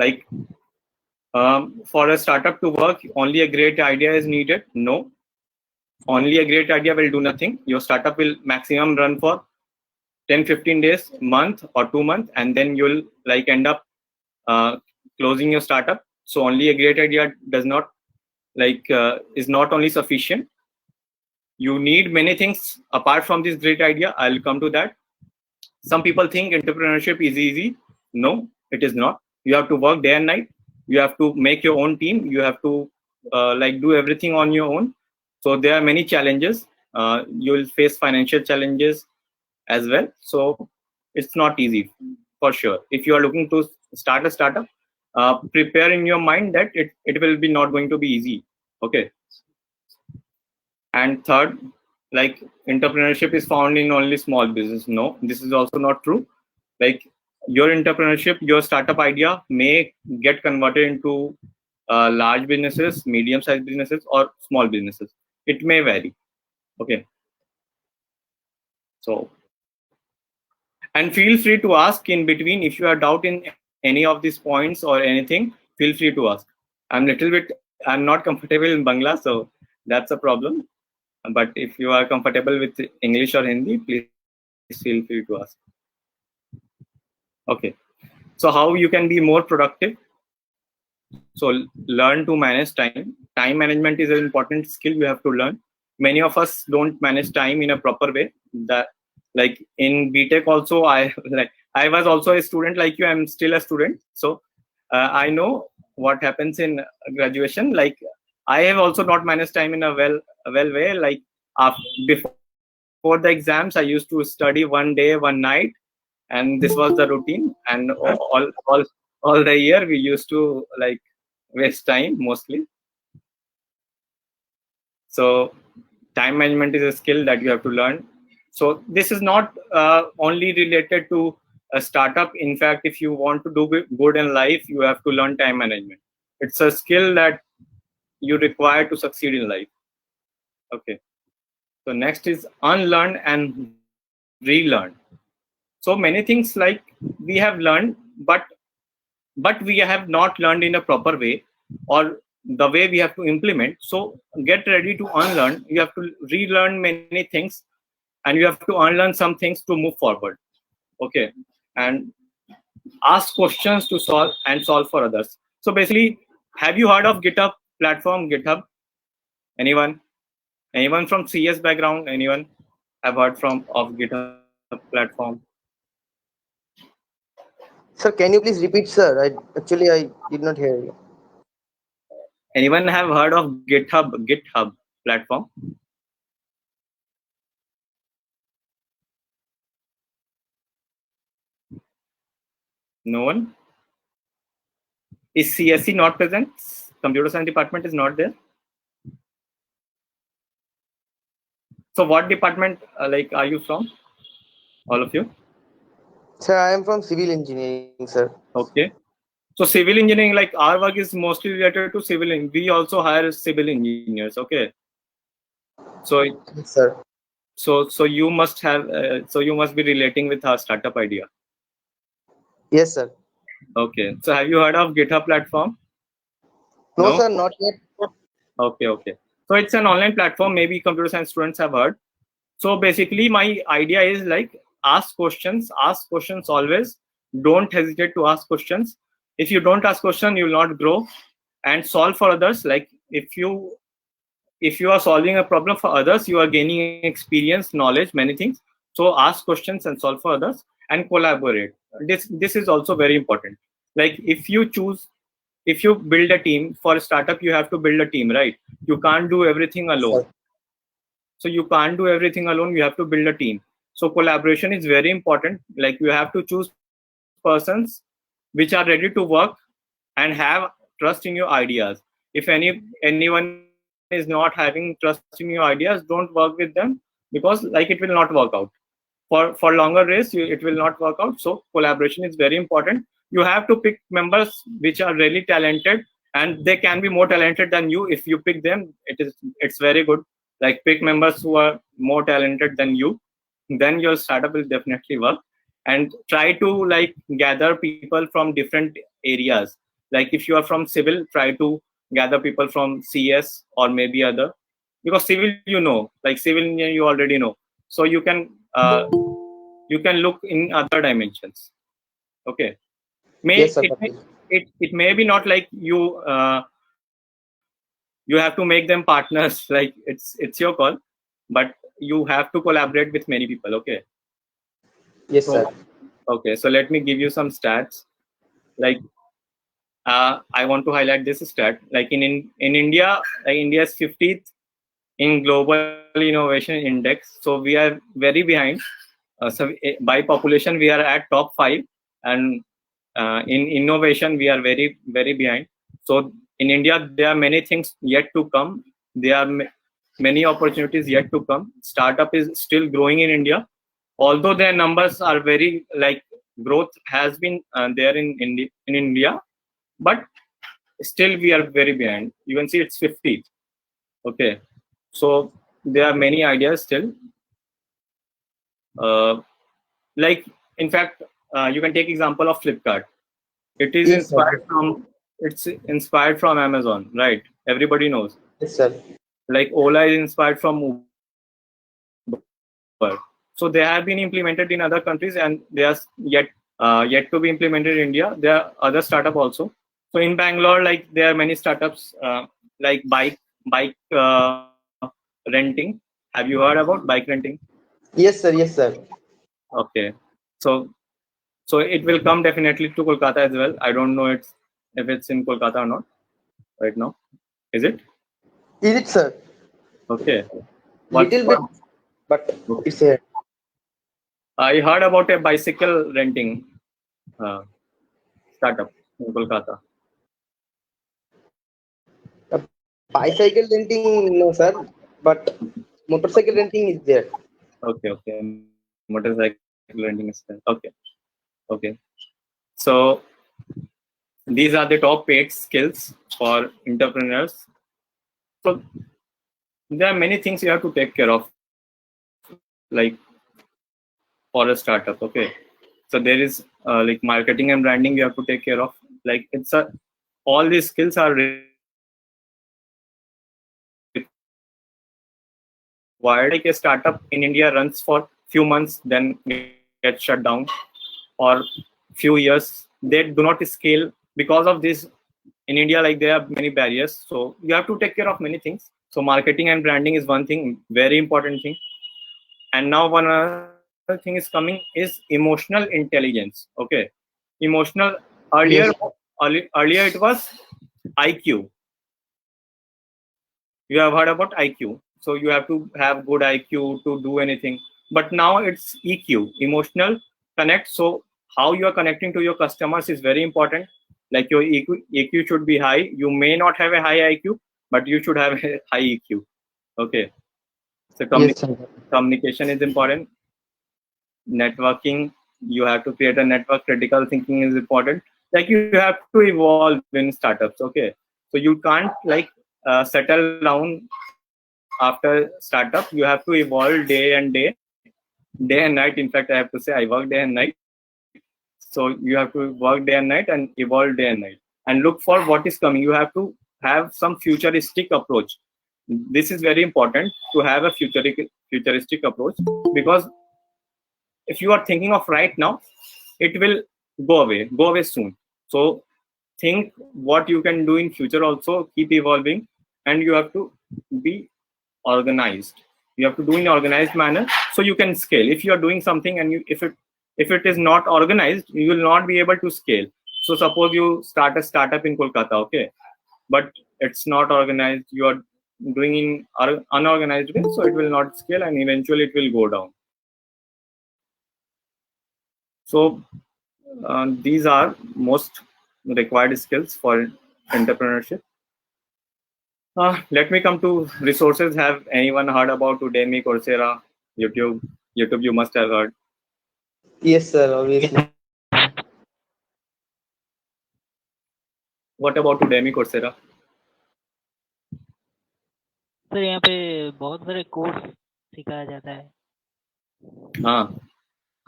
Like for a startup to work, only a great idea is needed. No, only a great idea will do nothing. Your startup will maximum run for 10-15 days, month or 2 months, and then you'll like end up closing your startup. So only a great idea does not like is not only sufficient. You need many things apart from this great idea. I'll come to that. Some people think entrepreneurship is easy. No, it is not. You have to work day and night. You have to make your own team. You have to like do everything on your own. So there are many challenges. You will face financial challenges as well. So it's not easy for sure. If you are looking to start a startup, prepare in your mind that it will be not going to be easy. Okay. And third, like entrepreneurship is found in only small business. No, this is also not true. Like your entrepreneurship, your startup idea may get converted into large businesses, medium-sized businesses, or small businesses. It may vary. Okay. So, and feel free to ask in between if you have doubt in any of these points or anything. Feel free to ask. I'm not comfortable in Bangla, so that's a problem. But if you are comfortable with English or Hindi, please feel free to ask. Okay. So how you can be more productive? So learn to manage time. Time management is an important skill you have to learn. Many of us don't manage time in a proper way. That, like in BTech also, I was also a student like you. I'm still a student, so I know what happens in graduation. Like I have also not managed time in a well way. Like before the exams, I used to study one day, one night, and this was the routine. And all the year we used to like waste time mostly. So time management is a skill that you have to learn. So this is not only related to a startup. In fact, if you want to do good in life, you have to learn time management. It's a skill that you require to succeed in life. Okay. So next is unlearn and relearn. So many things like we have learned, but we have not learned in a proper way, or the way we have to implement. So get ready to unlearn. You have to relearn many things, and you have to unlearn some things to move forward. Okay. And ask questions to solve for others. So basically, have you heard of GitHub platform? GitHub? Anyone from CS background? Anyone have heard of GitHub platform? Sir, can you please repeat, sir? I did not hear you. Anyone have heard of GitHub platform? No one? Is CSE not present? Computer science department is not there. So what department are you from? All of you? Sir, I am from civil engineering, sir. Okay. So civil engineering, like our work is mostly related to civil engineering. We also hire civil engineers. Okay. So Yes, sir. so you must have you must be relating with our startup idea. Yes, sir. Okay. So have you heard of GitHub platform? No, sir, not yet. Okay. So it's an online platform. Maybe computer science students have heard. So basically, my idea is like ask questions always. Don't hesitate to ask questions. If you don't ask questions, you will not grow. And solve for others. Like if you are solving a problem for others, you are gaining experience, knowledge, many things. So ask questions and solve for others, and collaborate. This is also very important. Like if you build a team for a startup, you have to build a team, right? You can't do everything alone. Sir. So you can't do everything alone. You have to build a team. So collaboration is very important. Like you have to choose persons which are ready to work and have trust in your ideas. If anyone is not having trust in your ideas, don't work with them, because like it will not work out. For longer race, it will not work out. So collaboration is very important. You have to pick members which are really talented, and they can be more talented than you. If you pick them, it's very good. Like pick members who are more talented than you, then your startup will definitely work. And try to like gather people from different areas. Like if you are from civil, try to gather people from CS or maybe other, because civil, like civil engineer, you already know. So you can look in other dimensions. Okay. Yes, sir. It may be not like you have to make them partners. Like it's your call, but you have to collaborate with many people. Okay. Yes, sir. Okay, so let me give you some stats. Like I want to highlight this stat. Like in India, like India is 50th in global innovation index. So we are very behind. So by population, we are at top 5, and in innovation, we are very, very behind. So in India, there are many things yet to come. There are many opportunities yet to come. Startup is still growing in India, although their numbers are very like growth has been there in India, but still we are very behind. You can see it's 50. Okay, so there are many ideas still. Like in fact, you can take example of Flipkart. It is Yes, sir. inspired from Amazon, right? Everybody knows. Yes, sir. Like Ola is inspired from Uber. So they have been implemented in other countries, and they are yet to be implemented in India. There are other startup also. So in Bangalore, like there are many startups like bike renting. Have you heard about bike renting? Yes, sir. Yes, sir. Okay, so it will come definitely to Kolkata as well. I don't know if it's in Kolkata or not right now. Is it? Is it, sir? Okay. Little bit, but it's a I heard about a bicycle renting startup in Kolkata. bicycle renting, no, sir. But motorcycle renting is there. Okay. Motorcycle renting is there. Okay. So these are the top 8 skills for entrepreneurs. So there are many things you have to take care of, like for a startup. Okay, so there is like marketing and branding you have to take care of. Like all these skills are required. Like a startup in India runs for few months, then gets shut down, or few years. They do not scale because of this. In India, like there are many barriers, so you have to take care of many things. So marketing and branding is one thing, very important thing. And now one other thing is coming is emotional intelligence. Okay, emotional earlier it was IQ. You have heard about IQ, so you have to have good IQ to do anything. But now it's EQ, emotional connect. So how you are connecting to your customers is very important. Like your EQ should be high. You may not have a high IQ, but you should have a high EQ. Okay, so Yes, sir. communication is important. Networking, you have to create a network. Critical thinking is important. Like you have to evolve in startups. Okay, so you can't like settle down after startup. You have to evolve day and night. In fact, I have to say I work day and night. So you have to work day and night and evolve day and night and look for what is coming. You have to have some futuristic approach. This is very important to have a futuristic approach, because if you are thinking of right now, it will go away soon. So think what you can do in future also, keep evolving, and you have to be organized. You have to do in organized manner so you can scale. If you are doing something and if it is not organized, you will not be able to scale. So suppose you start a startup in Kolkata, okay, but it's not organized, you are doing in unorganized way, so it will not scale and eventually it will go down. So these are most required skills for entrepreneurship. Let me come to resources. Have anyone heard about Udemy, Coursera, YouTube? YouTube you must have heard. Yes, sir. Obviously. What about Udemy, Coursera? Sir यहाँ पे बहुत सारे course सिखाया जाता है.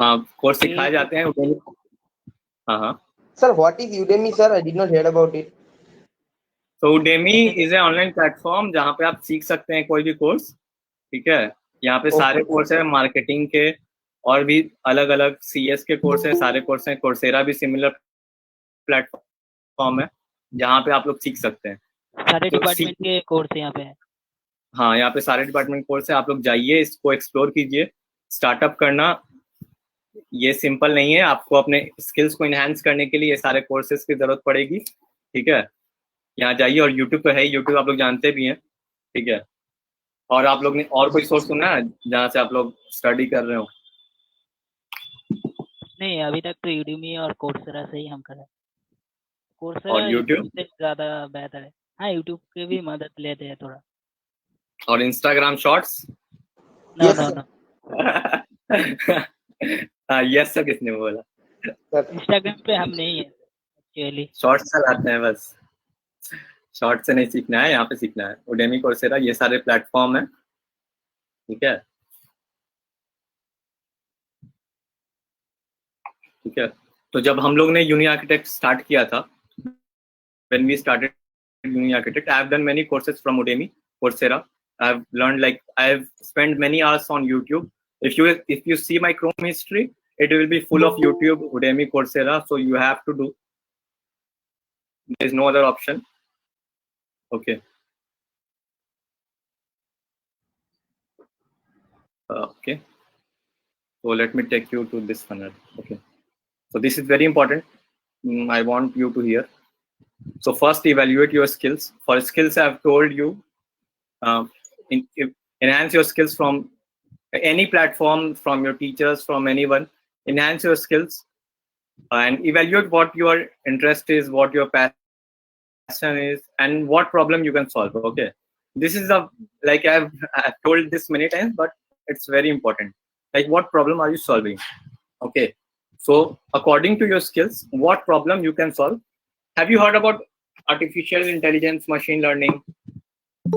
हाँ course सिखाए जाते हैं Udemy. हाँ. Sir, what is Udemy, sir? I did not hear about it. So Udemy is an online platform जहाँ पे आप सीख सकते हैं कोई भी कोर्स. ठीक है, यहाँ पे सारे कोर्स है मार्केटिंग के, और भी अलग अलग CS के कोर्स है, सारे कोर्स हैं. Coursera भी सिमिलर प्लेटफॉर्म है जहाँ पे आप लोग सीख सकते हैं. सारे डिपार्टमेंट के कोर्स यहाँ पे है. हाँ, यहाँ पे सारे डिपार्टमेंट कोर्स है. आप लोग जाइए, इसको एक्सप्लोर कीजिए. स्टार्टअप करना ये सिंपल नहीं है. आपको अपने स्किल्स को इनहेंस करने के लिए ये सारे कोर्सेज की जरूरत पड़ेगी. ठीक है, यहाँ जाइए. और यूट्यूब तो है ही, यूट्यूब आप लोग जानते भी हैं. ठीक है, और आप लोग ने और कोई सोर्स सुना है जहाँ से आप लोग स्टडी कर रहे हो? नहीं, अभी तक तो यूट्यूब और कोर्सेरा से ही हम कर रहे हैं. कोर्सेरा और यूट्यूब से ज्यादा बेहतर है. हाँ, यूट्यूब के भी मदद लेते हैं थोड़ा. और इंस्टाग्राम शॉर्ट्स? नो. हाँ, यस सर किसने बोला? इंस्टाग्राम पे हम नहीं है एक्चुअली। शॉर्ट्स चलाते हैं बस, शॉर्ट से नहीं सीखना है, यहाँ पे सीखना है। उडेमी, कोर्सेरा, ये सारे प्लेटफॉर्म है, ठीक है, ठीक है। तो जब हम लोग ने यूनी आर्किटेक्ट स्टार्ट किया था, when we started uni architect, I have done many courses from Udemy, Coursera. I've learned, like, I've spent many hours on YouTube. If you see my Chrome history, it will be full of YouTube, Udemy, Coursera. So you have to do. There is no other option. Okay. Okay. So let me take you to this funnel. Okay. So this is very important. I want you to hear. So first, evaluate your skills. For skills, I've told you, enhance your skills from any platform, from your teachers, from anyone. Enhance your skills and evaluate what your interest is, what your passion is, and what problem you can solve. Okay, this is like I've told this many times, but it's very important. Like, what problem are you solving? Okay, so according to your skills, what problem you can solve. Have you heard about artificial intelligence, machine learning,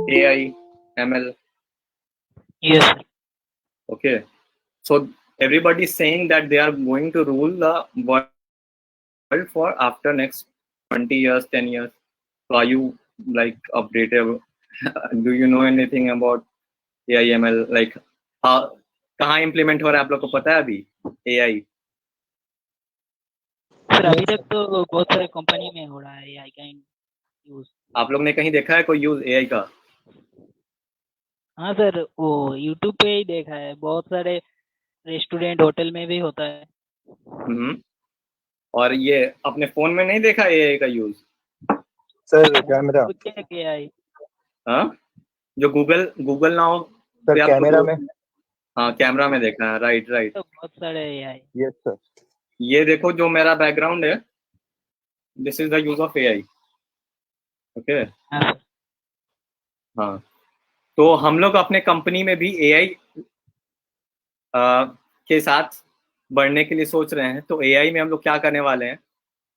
AI, ML? Yes sir. Okay, so everybody is saying that they are going to rule the world for after next 20 years, 10 years. So are you like updated? Do you know anything about AI, ML? Like, कहाँ implement हो रहा है आप लोग को पता है अभी AI? सर अभी तक तो बहुत सारे कंपनी में हो रहा है AI का यूज। आप लोग ने कहीं देखा है कोई यूज AI का? हाँ सर, वो YouTube पे ही देखा है, बहुत सारे रेस्टोरेंट होटल में भी होता है। और ये अपने फोन में नहीं देखा AI का यूज? सर कैमरा, AI हाँ, जो गूगल नाउ सर कैमरा में, हाँ कैमरा में देखा है, राइट राइट। तो बहुत सारे AI। Yes sir. ये देखो जो मेरा बैकग्राउंड है, this is the use of AI। Okay, हाँ सर। हाँ, तो हम लोग अपने कंपनी में भी AI के साथ बढ़ने के लिए सोच रहे हैं। तो AI में हम लोग क्या करने वाले हैं,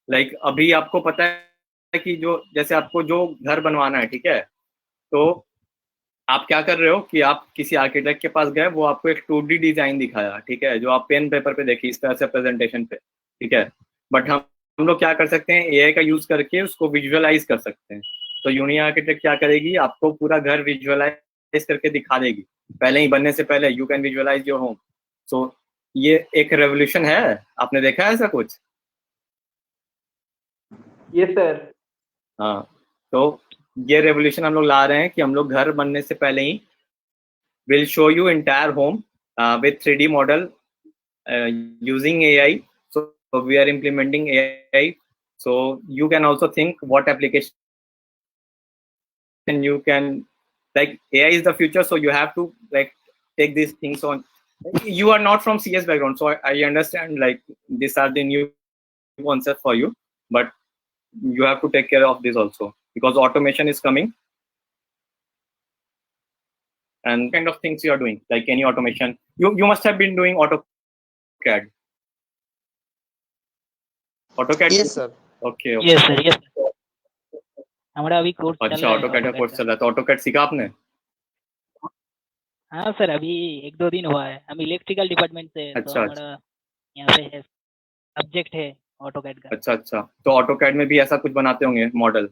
लाइक अभी आपको पता है कि जो जैसे आपको जो घर बनवाना है, ठीक है, तो आप क्या कर रहे हो कि आप किसी आर्किटेक्ट के पास गए, वो आपको एक 2D डिजाइन दिखाया, ठीक है, जो आप पेन पेपर पे देखिए इस तरह से प्रेजेंटेशन पे, ठीक है, बट हम लोग क्या कर सकते हैं, AI का यूज करके उसको विजुअलाइज कर सकते हैं। तो यूनी आर्किटेक्ट क्या करेगी, आपको पूरा घर विजुअलाइज करके दिखा देगी पहले ही, बनने से पहले you can visualise your home. So ये एक रेवोल्यूशन है, आपने देखा है ऐसा कुछ? Yes sir. हाँ, तो ये रेवोल्यूशन हम लोग ला रहे हैं कि हम लोग घर बनने से पहले ही will show you entire home with 3D model using AI. So we are implementing AI. So you can also think what application you can, like, AI is the future. So you have to like take these things on. You are not from CS background, so I understand like these are the new concepts for you, but you have to take care of this also because automation is coming. And kind of things you are doing, like any automation, you must have been doing AutoCAD. Yes sir. Okay, yes sir, yes sir, हमारा अभी course चल अच्छा रहा है AutoCAD का AutoCAD course का। चल रहा है, तो AutoCAD सीखा आपने? हाँ सर, अभी 1-2 दिन हुआ है। हम इलेक्ट्रिकल डिपार्टमेंट से हैं, तो अच्छा हमारा यहाँ पे है सब्जेक्ट है AutoCAD का। अच्छा अच्छा, तो AutoCAD में भी ऐसा कुछ बनाते होंगे मॉडल,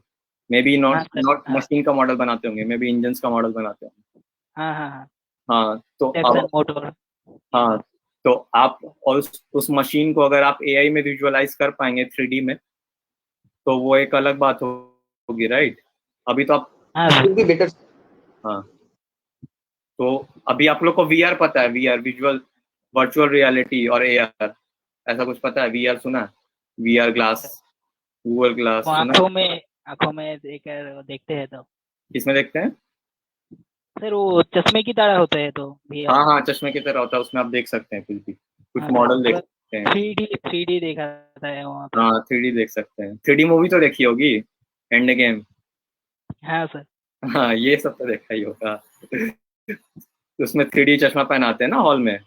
मे बी हाँ नॉट सर, नॉट हाँ मशीन का मॉडल बनाते होंगे, मे बी इंजन्स का मॉडल बनाते होंगे। हाँ हाँ हाँ, हाँ, तो इंडक्शन मोटर। हाँ, तो आप और उस मशीन को अगर आप AI में विजुअलाइज कर पाएंगे 3D में, तो वो एक अलग बात होगी, राइट? अभी तो आप हाँ सर, बेटर। हाँ, तो अभी आप लोग को VR पता है, VR विजुअल वर्चुअल रियलिटी और AR ऐसा कुछ पता है? VR सुना है? VR ग्लास, गूगल ग्लास वो सुना है? आंखों में देखते हैं तो। किसमें देखते हैं? सर वो चश्मे की तरह होते हैं तो VR। हाँ हाँ, चश्मे की तरह होता है, उसमें आप देख सकते हैं कुछ हाँ, मॉडल देख पूरा सकते हैं। 3D देखा है वहाँ पे। हाँ 3D देख सकते हैं। 3D मूवी तो देखी होगी, एंड गेम। हाँ सर। हाँ, ये सब तो देखा ही होगा। उसमें 3D चश्मा पहनाते हैं ना हॉल में।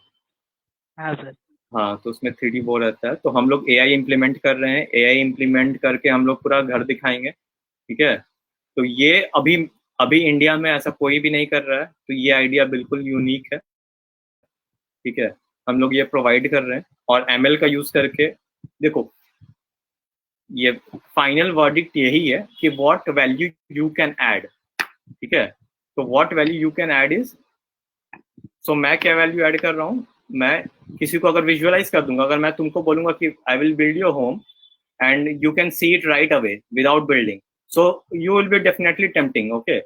हाँ सर। हाँ, तो उसमें 3D वो रहता है। तो हम लोग AI इम्प्लीमेंट कर रहे हैं, AI इम्प्लीमेंट करके हम लोग पूरा घर दिखाएंगे, ठीक है। तो ये अभी अभी इंडिया में ऐसा कोई भी नहीं कर रहा है, तो ये आइडिया बिल्कुल यूनिक है, ठीक है। हम लोग ये प्रोवाइड कर रहे हैं और ML का यूज करके, देखो ये फाइनल वर्डिक्ट यही है कि what value you can add, ठीक है। तो what value you can add is, so मैं क्या वैल्यू ऐड कर रहा हूँ, मैं किसी को अगर विजुअलाइज कर दूंगा, अगर मैं तुमको बोलूंगा कि I will build your home and you can see it right away without building, so you will be definitely tempting, okay.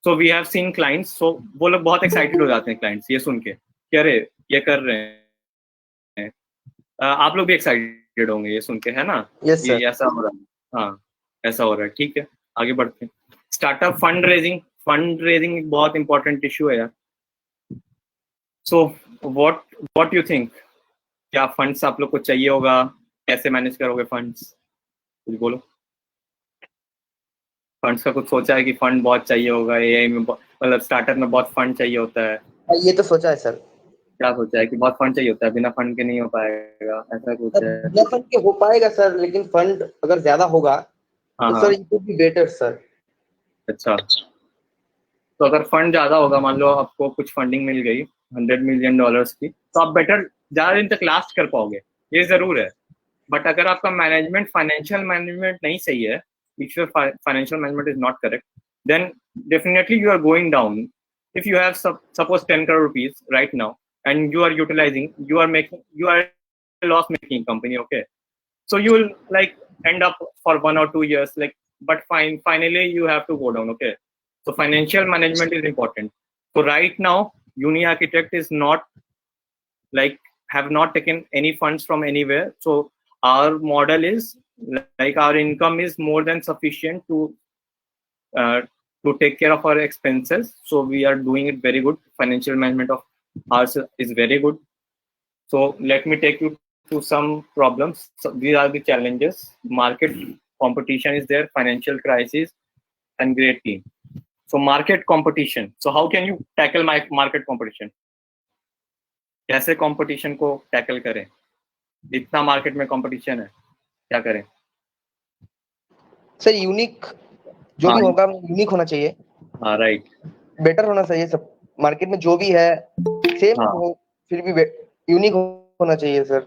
So we have seen clients, so वो लोग बहुत एक्साइटेड हो जाते हैं क्लाइंट्स ये सुन के कि अरे ये कर रहे हैं। आप लोग भी एक्साइटेड होंगे ये सुन के, है ना? यस ये सर। ऐसा हो रहा है, हाँ ऐसा हो रहा है, ठीक है। आगे बढ़ते हैं। स्टार्टअप फंड रेजिंग एक बहुत इंपॉर्टेंट इशू है यार। सो व्हाट यू थिंक, क्या फंड्स आप लोग को चाहिए होगा, कैसे मैनेज करोगे फंड्स, कुछ बोलो। फंड्स का कुछ सोचा है कि फंड बहुत चाहिए होगा, AI में मतलब स्टार्टअप में बहुत फंड चाहिए होता है, ये तो सोचा है सर। क्या सोचा है कि बहुत फंड चाहिए होता है, बिना फंड के नहीं हो पाएगा, ऐसा कुछ है? बिना फंड के हो पाएगा सर, लेकिन फंड अगर ज्यादा होगा हाँ तो हाँ, sir it would be better sir. अच्छा। तो अगर फंड ज्यादा होगा, मान लो आपको कुछ फंडिंग मिल गई $100 मिलियन की, तो आप बेटर ज्यादा दिन तक लास्ट कर पाओगे, ये जरूर है। बट अगर आपका मैनेजमेंट, फाइनेंशियल मैनेजमेंट नहीं सही है, if your financial management is not correct, then definitely you are going down. If you have suppose 10 crore rupees right now and you are utilizing, you are a loss making company, okay. So you will like end up for 1 or 2 years, like, but finally you have to go down, okay. So financial management is important. So right now Uni Architect is not like, have not taken any funds from anywhere. So our model is like our income is more than sufficient to take care of our expenses. So we are doing it very good. Financial management of ours is very good. So let me take you to some problems. So these are the challenges. Market competition is there, financial crisis, and great team. So market competition. So how can you tackle my market competition? कैसे competition को tackle करें, इतना market में competition है, क्या करें? Sir unique जो भी होगा यूनिक होना चाहिए। हाँ राइट, बेटर होना चाहिए सब। मार्केट में जो भी है सेम हाँ हो, फिर भी यूनिक होना चाहिए सर,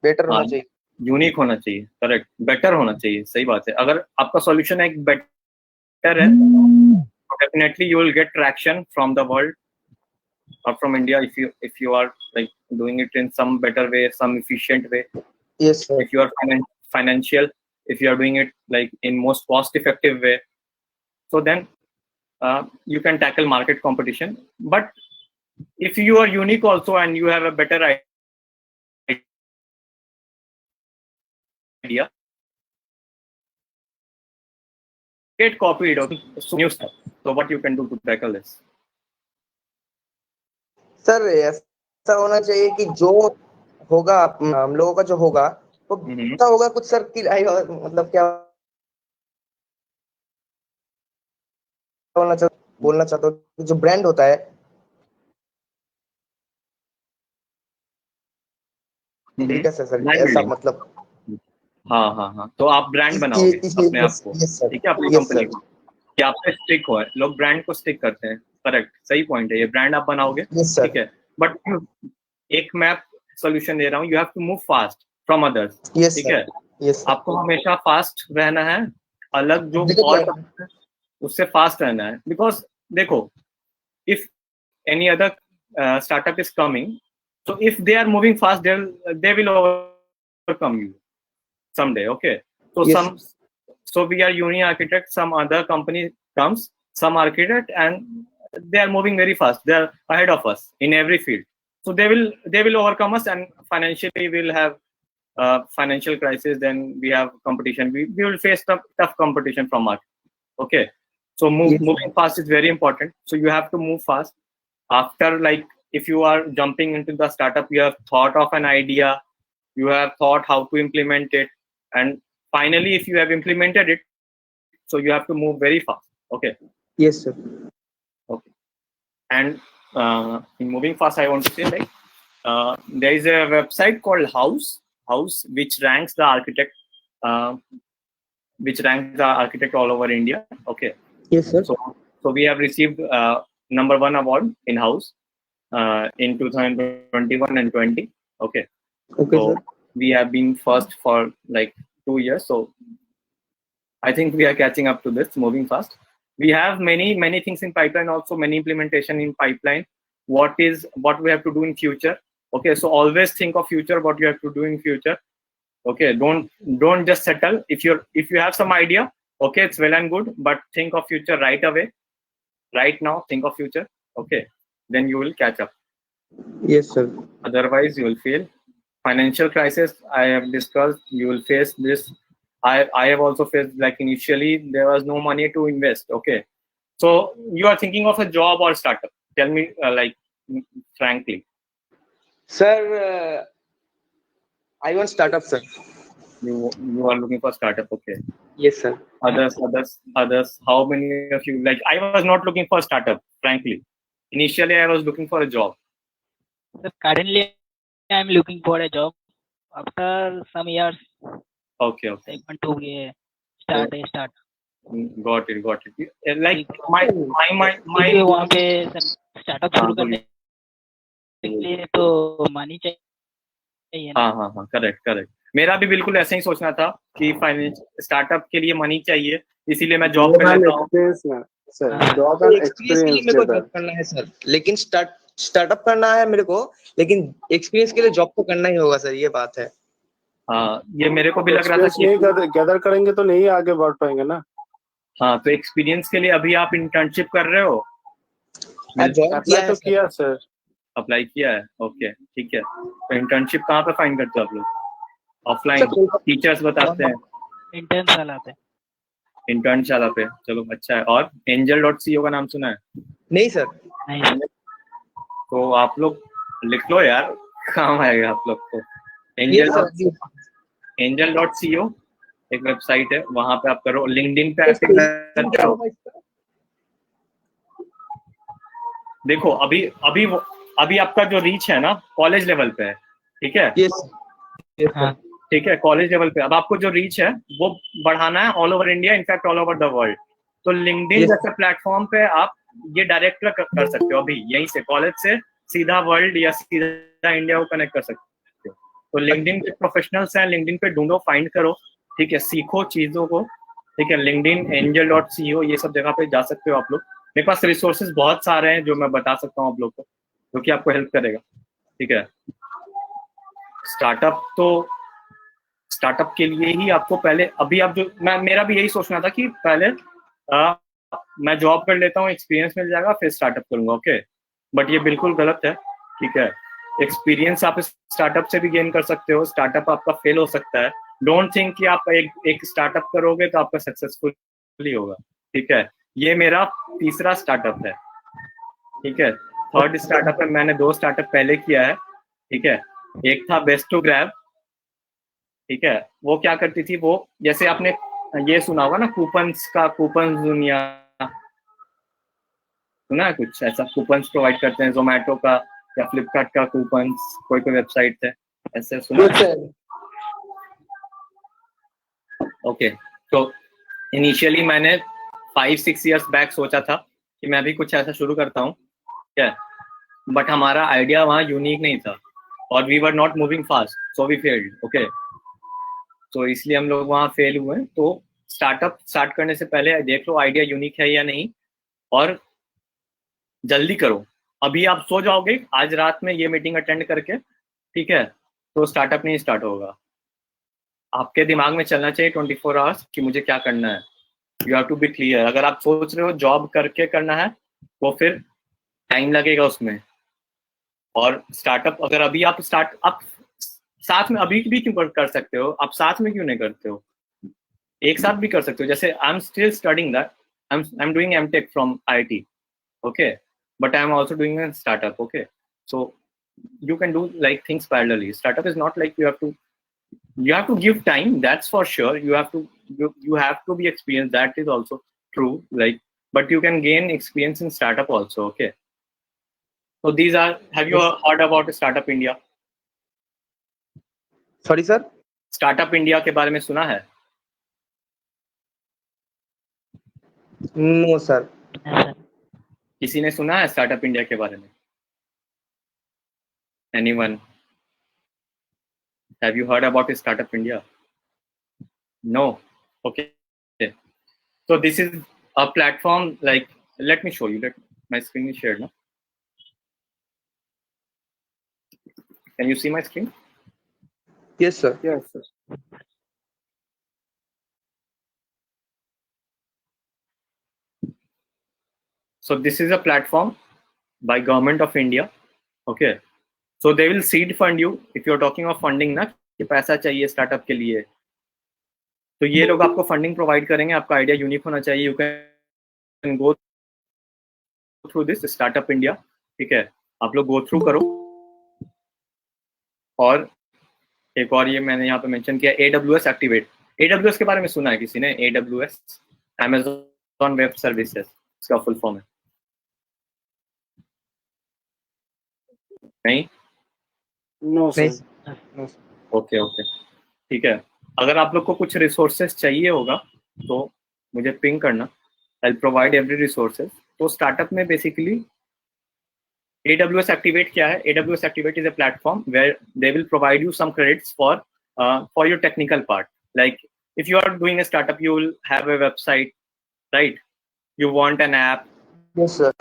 बेटर होना चाहिए। यूनिक होना चाहिए, करेक्ट, बेटर होना चाहिए, सही बात है। अगर आपका सॉल्यूशन एक बेटर है, definitely you will gate traction from the world or from India if you are like doing it in some better way, some efficient way. Yes sir. If you are financial, if you are doing it like in most cost effective way, so then you can tackle market competition. But if you are unique also and you have a better idea, get copied or new stuff. So what you can do to tackle this? Sir ऐसा होना चाहिए कि जो होगा हम लोगों का जो होगा वो अच्छा होगा कुछ सर की मतलब क्या बोलना चाहता हूँ, जो ब्रांड होता है ठीक है सर, ऐसा मतलब। हाँ हाँ हाँ, तो आप ब्रांड बनाओगे अपने आप को, ठीक है, अपनी कंपनी को, कि आप पे स्टिक हो। लोग ब्रांड को स्टिक करते हैं, करेक्ट, सही पॉइंट है, ये ब्रांड आप बनाओगे, ठीक है। बट एक मैप सोल्यूशन दे रहा हूँ, you have to move fast from others, ठीक है। आपको हमेशा फास्ट रहना है, अलग जो और उससे फास्ट रहना है। बिकॉज देखो, if any other startup is coming, so if they are moving fast, they will overcome you someday, okay. So so we are Uni Architect, some other company comes, some architect, and they are moving very fast, they are ahead of us in every field, so they will overcome us, and financially we'll have financial crisis, then we have competition, we will face tough competition from us, okay. So moving fast is very important, so you have to move fast. After, like, if you are jumping into the startup, you have thought of an idea, you have thought how to implement it, and finally if you have implemented it, so you have to move very fast, okay. Yes sir. Okay. And in moving fast, I want to say, like, there is a website called House, which ranks the architect all over India. Okay. Yes, sir. So we have received #1 award in House in 2021 and 20. Okay. Okay, So sir. we have been first for like 2 years. So I think we are catching up to this, moving fast. We have many things in pipeline, also many implementation in pipeline. What we have to do in future. Okay, so always think of future, what you have to do in future. Okay, don't just settle. If you have some idea, okay, it's well and good, but think of future right away. Right now, think of future. Okay, then you will catch up. Yes, sir. Otherwise, you will fail. Financial crisis, I have discussed. You will face this. I have also faced, like, initially there was no money to invest. Okay, so you are thinking of a job or startup. Tell me, frankly. Sir, I want startup, sir. You are looking for startup. Okay. Yes, sir. Others. How many of you, like, I was not looking for startup, frankly. Initially, I was looking for a job. So currently, I'm looking for a job. After some years, Okay. I want to start a startup. Got it. Like my क्योंकि वहाँ पे startup शुरू करने के लिए तो money चाहिए ना। हाँ, करेक्ट। मेरा भी बिल्कुल ऐसा ही सोचना था कि फाइनेंस स्टार्टअप के लिए मनी चाहिए, इसीलिए मैं जॉब कर लेता हूँ। जॉब एंड एक्सपीरियंस मेरे को जॉब करना है सर, लेकिन स्टार्टअप करना है मेरे को, लेकिन एक्सपीरियंस के लिए जॉब तो करना ही होगा सर, ये बात है। हाँ, ये मेरे को भी लग रहा था कि गैदर करेंगे तो नहीं आगे बढ़ पाएंगे ना। हाँ, तो एक्सपीरियंस के लिए अभी आप इंटर्नशिप कर रहे हो? किया सर, अप्लाई किया है। ओके, ठीक है। तो इंटर्नशिप कहाँ पे फाइंड करते हो आप लोग? ऑफलाइन टीचर्स बताते हैं? इंटर्न शाला पे। चलो अच्छा है। और angel.co का नाम सुना है? नहीं सर। नहीं। तो आप लोग लिख लो यार, काम आएगा आप लोग को। angel.co एक वेबसाइट है, वहां पे आप करो। लिंक्डइन पे एक्टिव रहते हो? देखो अभी आपका जो रीच है ना, कॉलेज लेवल पे है, ठीक है? ठीक है, कॉलेज लेवल पे। अब आपको जो रीच है वो बढ़ाना है all over India, in fact all over the world. तो लिंक्डइन जैसे प्लेटफॉर्म पे आप ये डायरेक्ट कर सकते हो। अभी यहीं से कॉलेज से सीधा वर्ल्ड या सीधा इंडिया को कनेक्ट कर सकते हो। तो लिंक्डइन पे प्रोफेशनल्स हैं, लिंक्डइन पे ढूंढो, फाइंड करो, ठीक है? सीखो चीजों को, ठीक है? लिंक्डइन, angel.co, ये सब जगह पे जा सकते हो आप लोग। मेरे पास रिसोर्सेज बहुत सारे हैं जो मैं बता सकता हूँ आप लोग को, जो कि आपको हेल्प करेगा, ठीक है? स्टार्टअप के लिए ही आपको पहले, अभी आप जो मेरा भी यही सोचना था कि पहले मैं जॉब कर लेता हूँ, एक्सपीरियंस मिल जाएगा, फिर स्टार्टअप करूंगा। ओके, बट ये बिल्कुल गलत है, ठीक है? एक्सपीरियंस आप स्टार्टअप से भी गेन कर सकते हो। स्टार्टअप आपका फेल हो सकता है। डोंट थिंक कि आप एक स्टार्टअप करोगे तो आपका सक्सेसफुल होगा, ठीक है? ये मेरा तीसरा स्टार्टअप है, ठीक है? थर्ड स्टार्टअप है, मैंने 2 स्टार्टअप पहले किया है, ठीक है? एक था बेस्ट टू ग्रैब, ठीक है? वो क्या करती थी, वो जैसे आपने ये सुना होगा ना, कूपन दुनिया, सुना है कुछ ऐसा? कूपन प्रोवाइड करते हैं, जोमेटो का या फ्लिपकार्ट का कूपन, कोई वेबसाइट है ऐसे, सुना है? ओके, तो इनिशियली मैंने 5-6 इयर्स बैक सोचा था कि मैं भी कुछ ऐसा शुरू करता हूँ, क्या? बट हमारा आइडिया वहाँ यूनिक नहीं था और we were not moving fast, so we failed. Okay, तो इसलिए हम लोग वहाँ फेल हुए। तो स्टार्टअप स्टार्ट करने से पहले देख लो आइडिया यूनिक है या नहीं, और जल्दी करो। अभी आप सो जाओगे आज रात में ये मीटिंग अटेंड करके, ठीक है, तो स्टार्टअप नहीं स्टार्ट होगा। आपके दिमाग में चलना चाहिए 24 आवर्स कि मुझे क्या करना है। You have to be clear. अगर आप सोच रहे हो जॉब करके करना है तो फिर टाइम लगेगा उसमें। और स्टार्टअप अगर अभी आप साथ में अभी भी क्यों कर सकते हो, आप साथ में क्यों नहीं करते हो? एक साथ भी कर सकते हो। जैसे I am still studying that, I am doing MTech from IIT, okay, but I am also doing a startup, okay? So you can do like things parallelly. Startup is not like you have to give time, that's for sure. You have to be experienced, that is also true, like, but you can gain experience in startup also, okay? So these are, have you heard about Startup India? Sorry sir, Startup India के बारे में सुना है? No sir. Sir किसी ने सुना है Startup India के बारे में? Anyone? Have you heard about Startup India? No. Okay. So this is a platform, like, let me show you. My screen is shared now. Can you see my screen? Yes sir. Yes, sir. So this is a platform by Government of India. Okay. So they will seed fund you if you're talking of funding ना कि पैसा चाहिए startup के लिए, तो ये लोग आपको फंडिंग प्रोवाइड करेंगे। आपका आइडिया यूनिक होना चाहिए। You can go through this startup India, ठीक है, आप लोग गो थ्रू करो। और एक और ये मैंने यहाँ पे मेंशन किया, AWS एक्टिवेट। AWS के बारे में सुना है किसी ने? AWS, Amazon वेब सर्विसेज, इसका फुल फॉर्म है? नहीं? No, sir. ओके ओके, ठीक है। अगर आप लोग को कुछ रिसोर्सेज चाहिए होगा तो मुझे पिंग करना, आई प्रोवाइड एवरी रिसोर्सेज। तो स्टार्टअप में बेसिकली AWS एक्टिवेट क्या है? AWS activate is a platform where they will provide you some credits for your technical part. Like if you are doing a startup, you will have a website, right? You want an app. Yes, sir.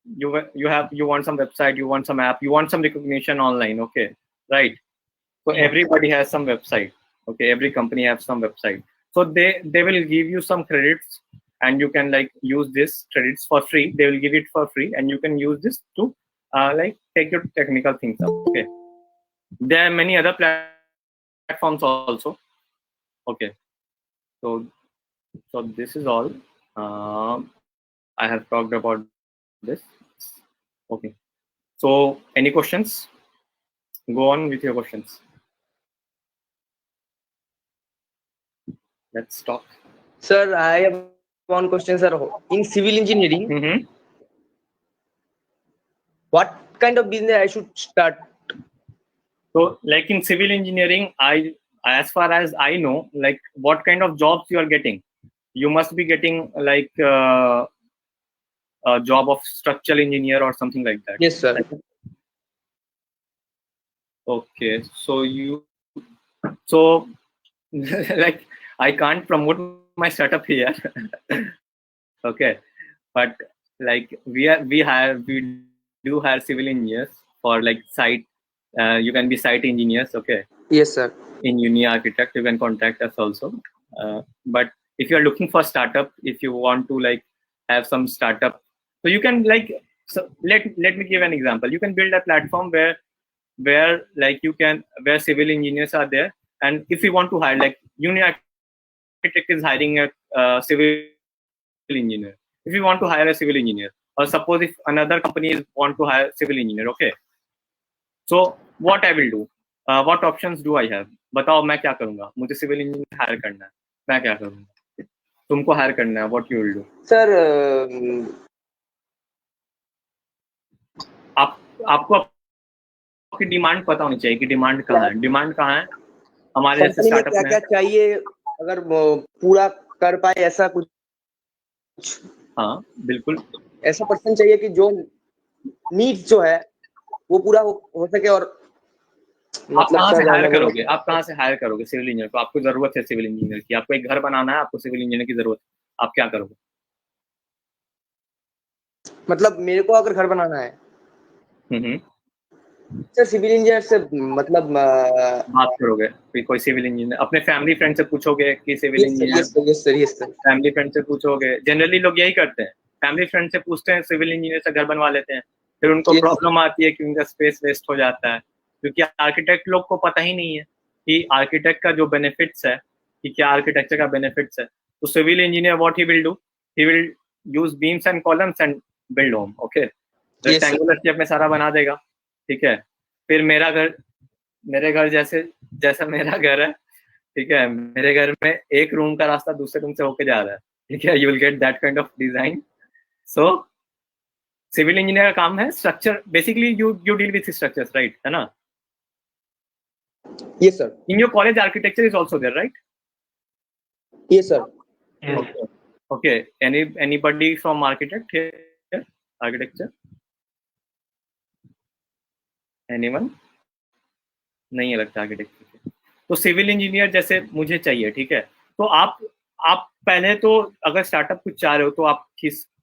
You want some website, you want some app, you want some recognition online, okay, right? So everybody has some website, okay, every company has some website. So they will give you some credits and you can like use this credits for free. They will give it for free and you can use this to like take your technical things up, okay? There are many other platforms also, okay. So this is all I have talked about this, okay. So any questions? Go on with your questions. Let's talk. Sir, I have one question, sir. In civil engineering, what kind of business I should start? So like in civil engineering, as far as I know, like what kind of jobs you are getting, you must be getting like a job of structural engineer or something like that. Yes, sir. Okay, so like I can't promote my startup here. Okay, but like we do hire civil engineers for like site. You can be site engineers, okay? Yes, sir. In Uni Architect, you can contact us also. But if you are looking for startup, if you want to like have some startup, so you can like, so let me give an example. You can build a platform where like where civil engineers are there, and if you want to hire, like Uni Architect is hiring a civil engineer. If you want to hire a civil engineer, or suppose if another company want to hire civil engineer, okay, so what I will do, what options do I have? बताओ मैं क्या करूंगा? मुझे civil engineer hire करना है, मैं क्या करूंगा? तुमको हायर करना है, what you will do? Sir, आपको आपकी डिमांड पता होनी चाहिए कि डिमांड कहाँ है। डिमांड कहाँ है हमारे जैसे स्टार्टअप में? क्या चाहिए अगर पूरा कर पाए ऐसा कुछ? हाँ बिल्कुल, ऐसा पर्सन चाहिए कि जो नीड्स जो है वो पूरा हो सके। और आप कहाँ से हायर करोगे? आप कहाँ से हायर करोगे सिविल इंजीनियर को? आपको जरूरत है सिविल इंजीनियर की, आपको एक घर बनाना है, आपको सिविल इंजीनियर की जरूरत है, आप क्या करोगे? मतलब मेरे को अगर घर बनाना है सर, सिविल इंजीनियर से मतलब बात करोगे? फिर कोई सिविल इंजीनियर अपने फैमिली फ्रेंड से पूछोगे कि civil engineer, yes sir, family friend से पूछोगे। जनरली लोग यही करते हैं, फैमिली फ्रेंड से पूछते हैं, सिविल इंजीनियर से घर बनवा लेते हैं, फिर उनको प्रॉब्लम आती है कि उनका स्पेस वेस्ट हो जाता है, क्योंकि आर्किटेक्ट लोग को पता ही नहीं है कि आर्किटेक्ट का जो बेनिफिट्स है, कि क्या आर्किटेक्चर का बेनिफिट्स है। तो civil engineer what he will do, he will use beams and columns and build home, okay, rectangular shape में सारा बना देगा, ठीक है। फिर मेरे घर जैसा मेरा घर है, ठीक है, मेरे घर में एक रूम का रास्ता दूसरे रूम से होके जा रहा है, ठीक है, you will get that kind of design. So civil engineer का काम है structure, basically you deal with structures, right, है ना? Yes, sir. In your college architecture is also there, right? Yes, sir. Yes. Okay. Anybody from architect here? Architecture? Anyone? नहीं है लगता architecture. तो civil engineer जैसे मुझे चाहिए, ठीक है? तो आप पहले तो अगर स्टार्टअप कुछ चाह रहे हो तो आप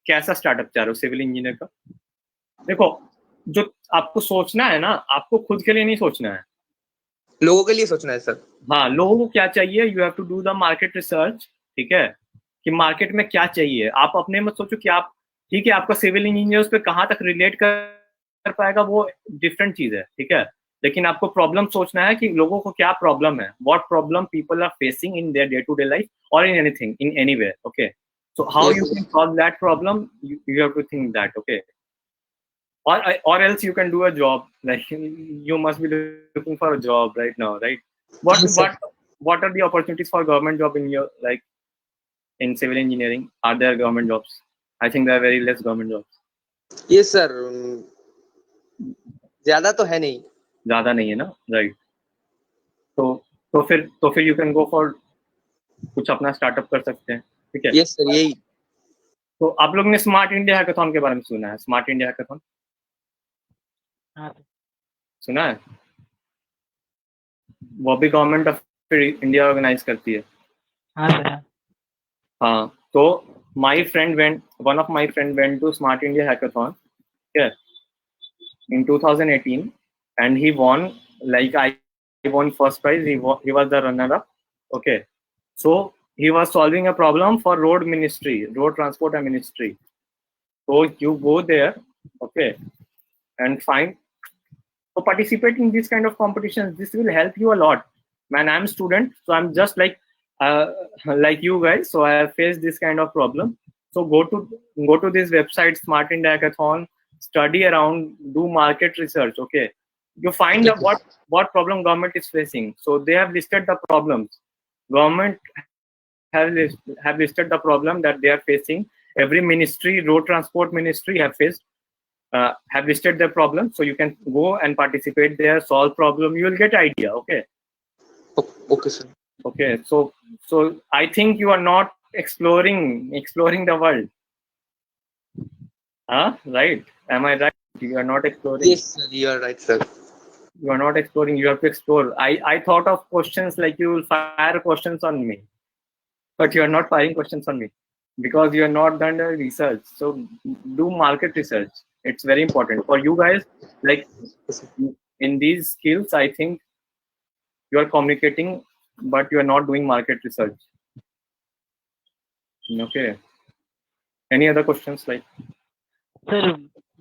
कैसा स्टार्टअप चाह रहे हो सिविल इंजीनियर का? देखो, जो आपको सोचना है ना, आपको खुद के लिए नहीं सोचना है, लोगों के लिए सोचना है सर। हाँ, लोगों को क्या चाहिए, you have to do the market research, ठीक है, कि मार्केट में क्या चाहिए। आप अपने मत सोचो कि आप, ठीक है, आपका सिविल इंजीनियर उस पर कहाँ तक रिलेट कर पाएगा वो डिफरेंट चीज है, ठीक है, लेकिन आपको प्रॉब्लम सोचना है कि लोगों को क्या प्रॉब्लम है, what problem people are facing in their day to day life और in anything, in anywhere, okay, so how Yes, you can solve that problem, you have to think that, okay, or else you can do a job, like you must be looking for a job right now, right? Yes, sir. What are the opportunities for government job in your, like, in civil engineering? Are there government jobs? I think there are very less government jobs. Yes, sir. ज्यादा तो है नहीं। ज्यादा नहीं है ना, right? तो फिर यू कैन गो फॉर कुछ अपना स्टार्टअप कर सकते हैं, ठीक है? Yes, sir. यही। तो आप लोग ने स्मार्ट इंडिया हैकाथॉन के बारे में सुना है? स्मार्ट इंडिया हैकाथॉन हाँ सुना है? वो भी गवर्नमेंट ऑफ इंडिया ऑर्गेनाइज करती है। हाँ सर। हाँ, तो one of my friend went to Smart India Hackathon, yeah, in 2018, and he won, like I won first prize, he was the runner up, okay. So he was solving a problem for road transport and ministry. So you go there, okay, and participate in this kind of competitions. This will help you a lot. Man, I'm student, so I'm just like you guys, so I have faced this kind of problem. So go to this website, Smart India Hackathon, study around, do market research, okay. You find out what problem government is facing. So they have listed the problems. Government have listed the problem that they are facing. Every ministry, road transport ministry have listed their problem. So you can go and participate there, solve problem. You will get idea, okay. Okay, sir. Okay, so I think you are not exploring the world. Right? Am I right? You are not exploring. Yes, sir. You are right, sir. You are not exploring. You have to explore. I thought of questions like you will fire questions on me, but you are not firing questions on me because you are not done the research. So do market research. It's very important for you guys. Like in these skills, I think you are communicating, but you are not doing market research. Okay. Any other questions? Like, sir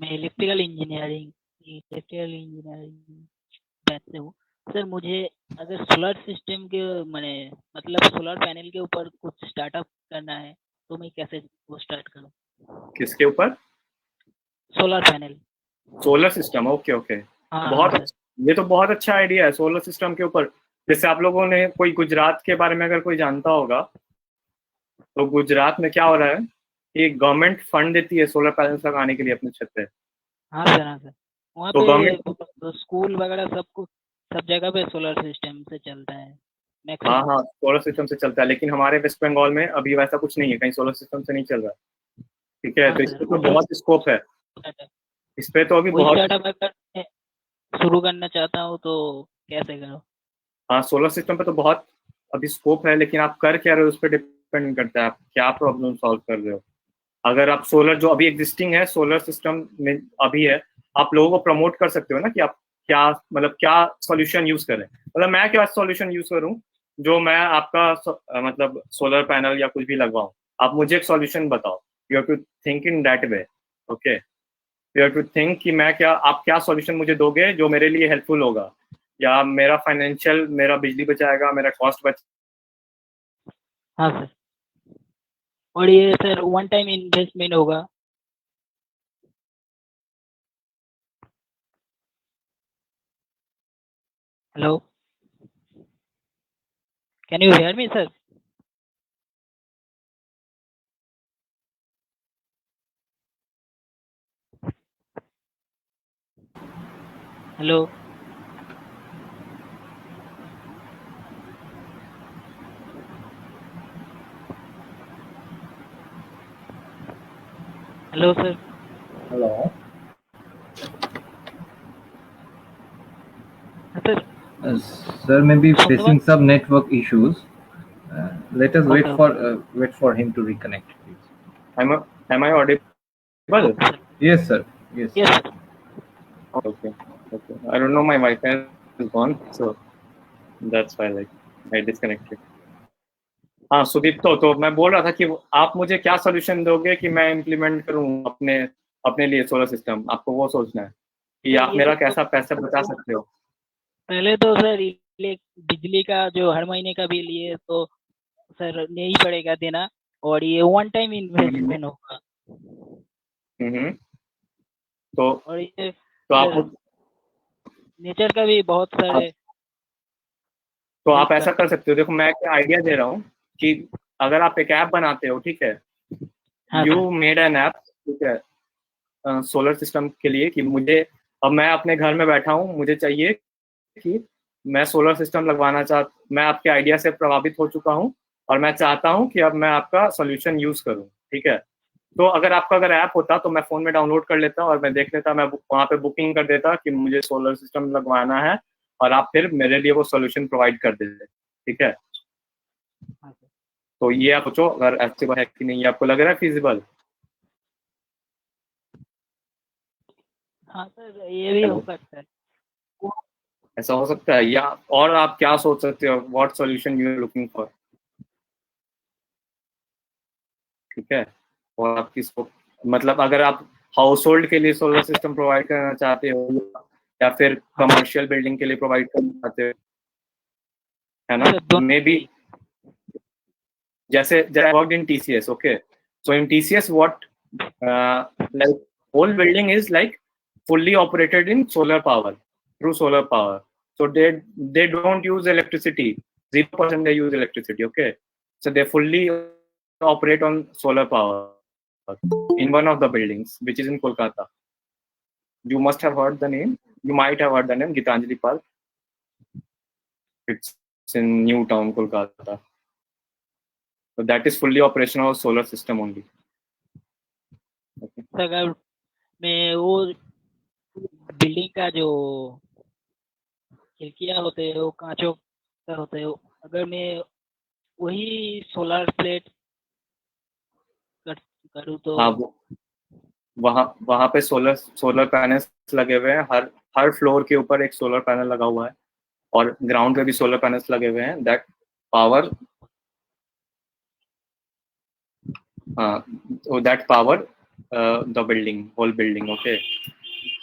मैं electrical engineering batch से हूँ sir. मुझे अगर solar system के मतलब solar panel के ऊपर कुछ स्टार्टअप करना है तो मैं कैसे वो स्टार्ट करूँ? किसके ऊपर? Solar panel, solar system. Okay okay, बहुत ये तो बहुत अच्छा आइडिया है सोलर सिस्टम के ऊपर। जैसे आप लोगों ने कोई गुजरात के बारे में अगर कोई जानता होगा तो गुजरात में क्या हो रहा है कि गवर्नमेंट फंड देती है सोलर पैनल्स लगाने के लिए अपने छत पे। हाँ सर, हाँ सर। वहाँ तो पे स्कूल वगैरह सब जगह पे सोलर सिस्टम से चलता है। हाँ हाँ, सोलर सिस्टम से चलता है, लेकिन हमारे वेस्ट बंगाल में अभी वैसा कुछ नहीं है, कहीं सोलर सिस्टम से नहीं चल रहा। ठीक है, तो इसमें तो बहुत स्कोप है, इस पे तो अभी बहुत शुरू करना चाहता हूँ तो कैसे करूँ? हाँ, सोलर सिस्टम पे तो बहुत अभी स्कोप है, लेकिन आप कर क्या रहे हो उस पर डिपेंड करता है आप क्या प्रॉब्लम सॉल्व कर रहे हो। अगर आप सोलर जो अभी एग्जिस्टिंग है सोलर सिस्टम में अभी है, आप लोगों को प्रमोट कर सकते हो ना कि आप क्या क्या सॉल्यूशन यूज करें। मतलब मैं क्या सॉल्यूशन यूज करूं जो मैं आपका मतलब सोलर पैनल या कुछ भी लगवाऊं, आप मुझे एक सॉल्यूशन बताओ। You have to think in that way, okay. You have to think कि आप क्या सॉल्यूशन मुझे दोगे जो मेरे लिए हेल्पफुल होगा, या मेरा फाइनेंशियल, मेरा बिजली बचाएगा, मेरा कॉस्ट हाँ सर। और ये सर वन टाइम इन्वेस्टमेंट होगा? Hello, can you hear me sir? Hello hello sir Hello. Sir Sir may be soon facing some network issues. Let us Okay, wait for him to reconnect, please. Am I audible? okay sir. Yes, sir. Yes. Yes sir. Okay. I don't know, my Wi-Fi is gone, so that's why like I disconnected. हाँ सुदीप्तो, तो मैं बोल रहा था कि आप मुझे क्या सोल्यूशन दोगे कि मैं इम्प्लीमेंट करूँ अपने लिए सोलर सिस्टम। आपको वो सोचना है कि आप ये मेरा तो कैसा पैसा बचा सकते हो। पहले तो सर बिजली का जो हर महीने का बिल ये तो सर नहीं पड़ेगा देना, और ये वन टाइम इन्वेस्टमेंट होगा। तो और ये आप नेचर का भी बहुत सारे तो आप ऐसा कर सकते हो। देखो मैं एक आइडिया दे रहा हूँ कि अगर आप एक ऐप बनाते हो, ठीक है, यू मेड एन ऐप, ठीक है, सोलर सिस्टम के लिए कि मुझे अब मैं अपने घर में बैठा हूँ, मुझे चाहिए कि मैं सोलर सिस्टम मैं आपके आइडिया से प्रभावित हो चुका हूँ और मैं चाहता हूँ कि अब मैं आपका सोल्यूशन यूज करूँ, ठीक है। तो अगर ऐप होता तो मैं फोन में डाउनलोड कर लेता और मैं देख लेता, मैं वहाँ पे बुकिंग कर देता कि मुझे सोलर सिस्टम लगवाना है और आप फिर मेरे लिए वो सोल्यूशन प्रोवाइड कर देते, ठीक है। तो ये आप सोचो अगर एक्टिव है कि नहीं, ये आपको लग रहा है फिजिबल? हाँ सर ये भी हो सकता है। ऐसा हो सकता है, या और आप क्या सोच सकते हो, what solution you are looking for, ठीक है। और आप किसको, मतलब अगर आप हाउस होल्ड के लिए सोलर सिस्टम प्रोवाइड करना चाहते हो या फिर कमर्शियल बिल्डिंग के लिए प्रोवाइड करना चाहते हो, है ना। मे बी जैसे worked in TCS, okay, so in TCS what like whole building is like fully operated in solar power, through solar power, so they don't use electricity, 0% they use electricity, okay, so they fully operate on solar power in one of the buildings which is in Kolkata. You must have heard the name, you might have heard the name Gitanjali Park. It's in New Town, Kolkata. So that is fully operational solar system only. Okay. अगर मैं वो building का जो खिड़कियां होते हैं वो कांचों का होते हैं, अगर मैं वही सोलर प्लेट करूँ तो हाँ, वहाँ पे सोलर पैनल्स लगे हुए हैं, हर फ्लोर के ऊपर एक सोलर पैनल लगा हुआ है और ग्राउंड पे भी सोलर पैनल्स लगे हुए हैं that power the building, whole building, okay.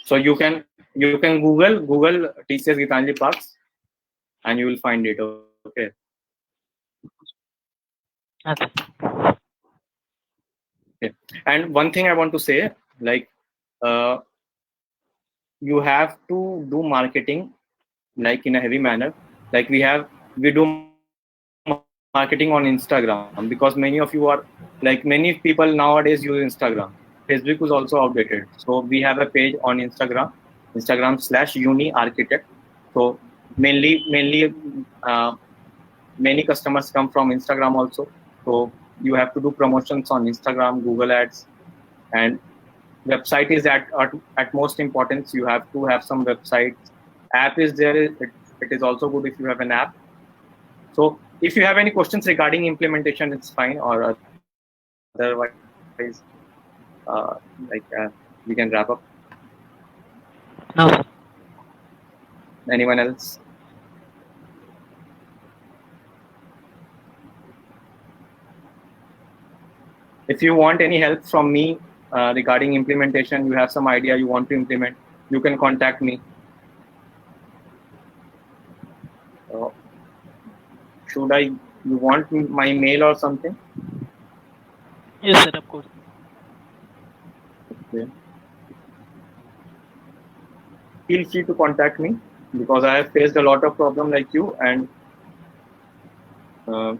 So you can Google TCS Gitanjali Parks and you will find it, okay. Okay. And one thing I want to say, like you have to do marketing like in a heavy manner, like we do marketing on Instagram, because many of you are like, many people nowadays use Instagram. Facebook is also outdated, so we have a page on Instagram/Uni Architect. So mainly many customers come from Instagram also, so you have to do promotions on Instagram, Google Ads, and website is at most importance. You have to have some websites. App is there, it is also good if you have an app. So if you have any questions regarding implementation, it's fine, or otherwise we can wrap up. No. Anyone else? If you want any help from me regarding implementation, you have some idea you want to implement, you can contact me. You want my mail or something? Yes sir, of course. Okay. Feel free to contact me, because I have faced a lot of problem like you, and I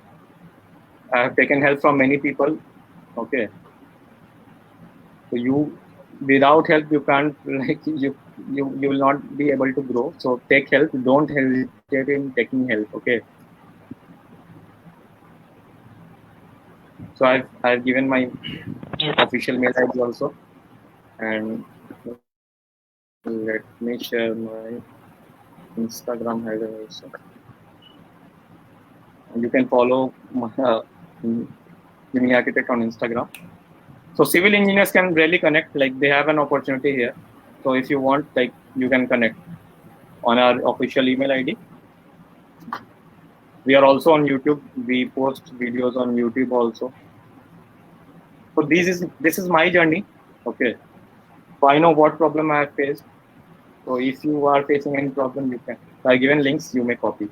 have taken help from many people, okay. So without help you can't like you will not be able to grow. So take help. Don't hesitate in taking help. Okay. So I've given my Yes. official mail ID also, and let me share my Instagram handle also. And you can follow my Uni Architect on Instagram. So civil engineers can really connect. Like they have an opportunity here. So if you want, like you can connect on our official email ID. We are also on YouTube. We post videos on YouTube also. So this is my journey. Okay. So I know what problem I have faced. So if you are facing any problem, you can. So I given links. You may copy.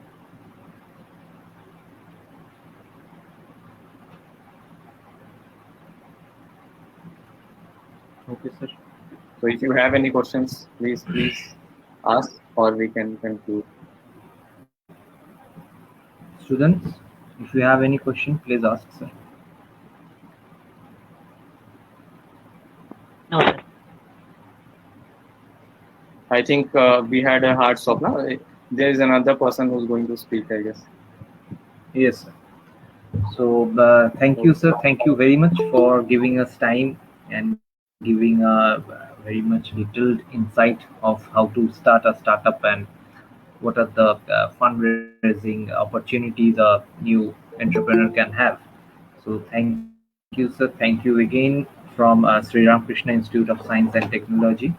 Okay, sir. So if you have any questions, please ask, or we can conclude. Students, if you have any question, please ask, sir. No, sir. I think we had a hard stop now. There is another person who's going to speak, I guess. Yes, sir. So thank you, sir. Thank you very much for giving us time and giving a very much detailed insight of how to start a startup and what are the fundraising opportunities a new entrepreneur can have. So thank you, sir. Thank you again from Sri Ramakrishna Institute of Science and Technology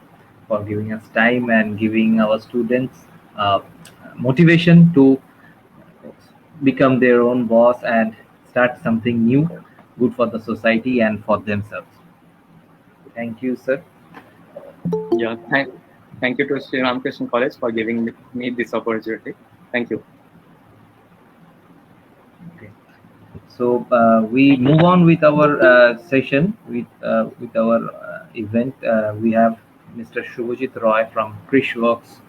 for giving us time and giving our students motivation to become their own boss and start something new, good for the society and for themselves. Thank you, sir. Yeah, thank you to Sri Ramakrishna College for giving me this opportunity. Thank you. Okay. So we move on with our session with our event. We have Mr. Shubhajit Roy from Krishworks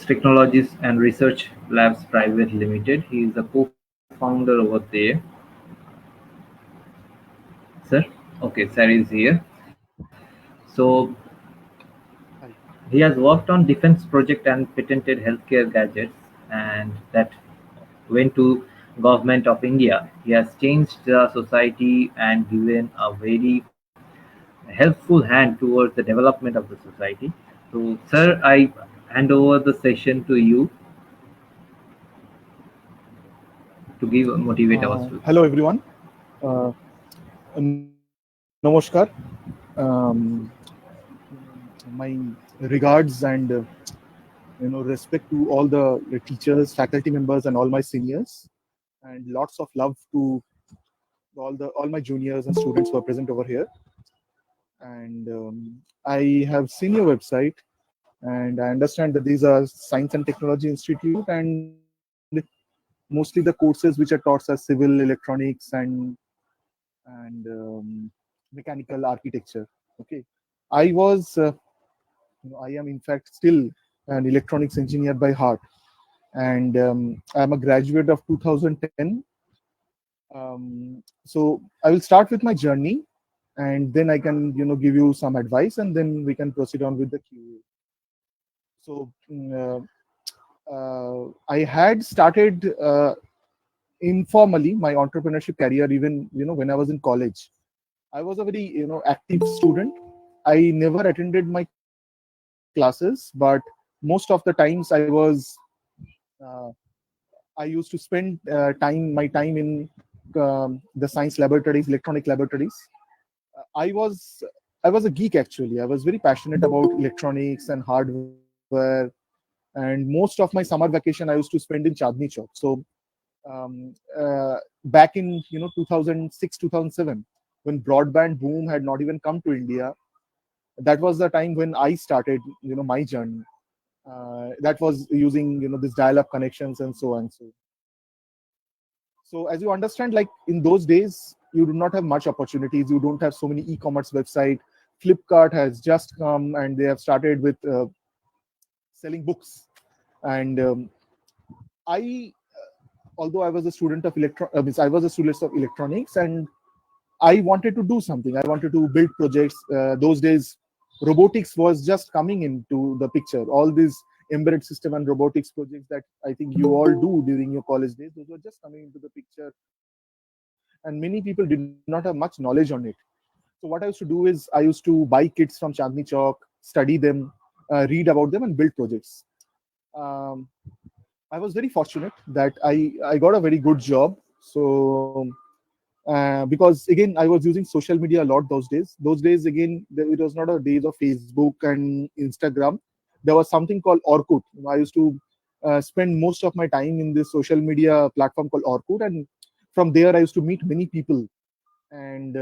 Technologies and Research Labs Private Limited. He is the co-founder over there. Sir? Okay, sir is here. So he has worked on defense project and patented healthcare gadgets, and that went to government of India. He has changed the society and given a very helpful hand towards the development of the society. So, sir, I hand over the session to you to motivate our students. Hello, everyone. Namaskar. My regards and respect to all the teachers, faculty members, and all my seniors, and lots of love to all my juniors and students who are present over here. And I have seen your website, and I understand that these are Science and Technology Institute, and mostly the courses which are taught are civil, electronics, and mechanical architecture. Okay, I am in fact still an electronics engineer by heart, and I'm a graduate of 2010. So I will start with my journey, and then I can give you some advice, and then we can proceed on with the Q&A. So I had started informally my entrepreneurship career even when I was in college. I was a very active student. I never attended my classes, but most of the times I used to spend my time in the science laboratories, electronic laboratories. I was a geek actually. I was very passionate about electronics and hardware, and most of my summer vacation I used to spend in Chandni Chowk. So back in 2006, 2007, when broadband boom had not even come to India, that was the time when I started my journey. That was using this dial-up connections and so on. So as you understand, like in those days, you do not have much opportunities. You don't have so many e-commerce website. Flipkart has just come, and they have started with selling books. And although I was a student of I was a student of electronics, and I wanted to do something. I wanted to build projects. Those days, robotics was just coming into the picture. All these embedded system and robotics projects that I think you all do during your college days, those were just coming into the picture, and many people did not have much knowledge on it. So what I used to do is I used to buy kits from Chandni Chowk, study them, read about them, and build projects. Um, I was very fortunate that I got a very good job. So because again I was using social media a lot those days. Those days again it was not a days of Facebook and Instagram. There was something called Orkut. I used to spend most of my time in this social media platform called Orkut, and from there I used to meet many people and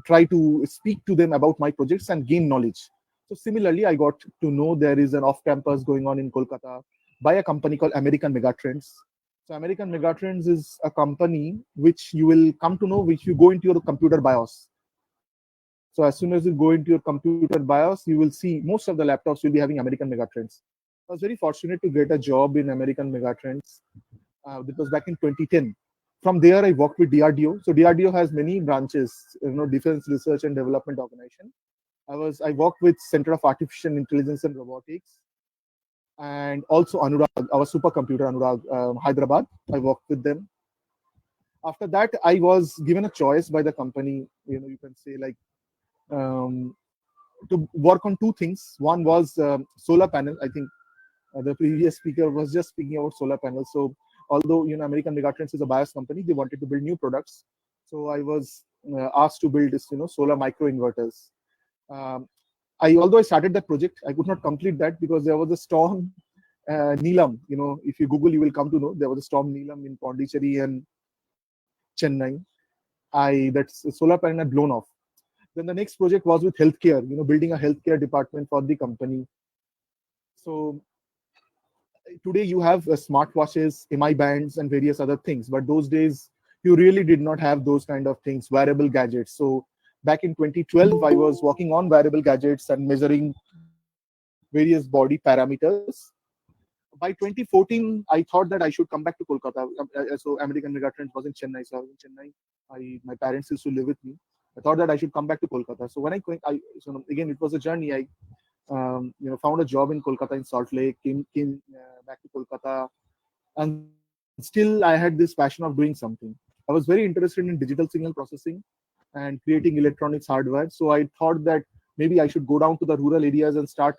try to speak to them about my projects and gain knowledge. So similarly, I got to know there is an off-campus going on in Kolkata by a company called American Megatrends. So American Megatrends is a company which you will come to know which you go into your computer BIOS. So as soon as you go into your computer BIOS, you will see most of the laptops will be having American Megatrends. I was very fortunate to get a job in American Megatrends. That was back in 2010. From there, I worked with DRDO. So DRDO has many branches, Defense Research and Development Organization. I worked with Center of Artificial Intelligence and Robotics, and also Anurag, our supercomputer Anurag, Hyderabad. I worked with them. After that, I was given a choice by the company. You can say like to work on two things. One was solar panel. I think the previous speaker was just speaking about solar panels. So although American Megatrends is a BIOS company, they wanted to build new products. So I was asked to build this solar micro inverters. Although I started that project, I could not complete that because there was a storm Neelam. If you Google, you will come to know there was a storm Neelam in Pondicherry and Chennai. That solar panel had blown off. Then the next project was with healthcare, building a healthcare department for the company. So today you have smartwatches, MI bands, and various other things. But those days, you really did not have those kind of things, wearable gadgets. So back in 2012, I was working on wearable gadgets and measuring various body parameters. By 2014, I thought that I should come back to Kolkata. So American Megatrends was in Chennai. So I was in Chennai. My parents used to live with me. I thought that I should come back to Kolkata. So when so again, it was a journey. I found a job in Kolkata in Salt Lake, came back to Kolkata, and still I had this passion of doing something. I was very interested in digital signal processing and creating electronics hardware. So I thought that maybe I should go down to the rural areas and start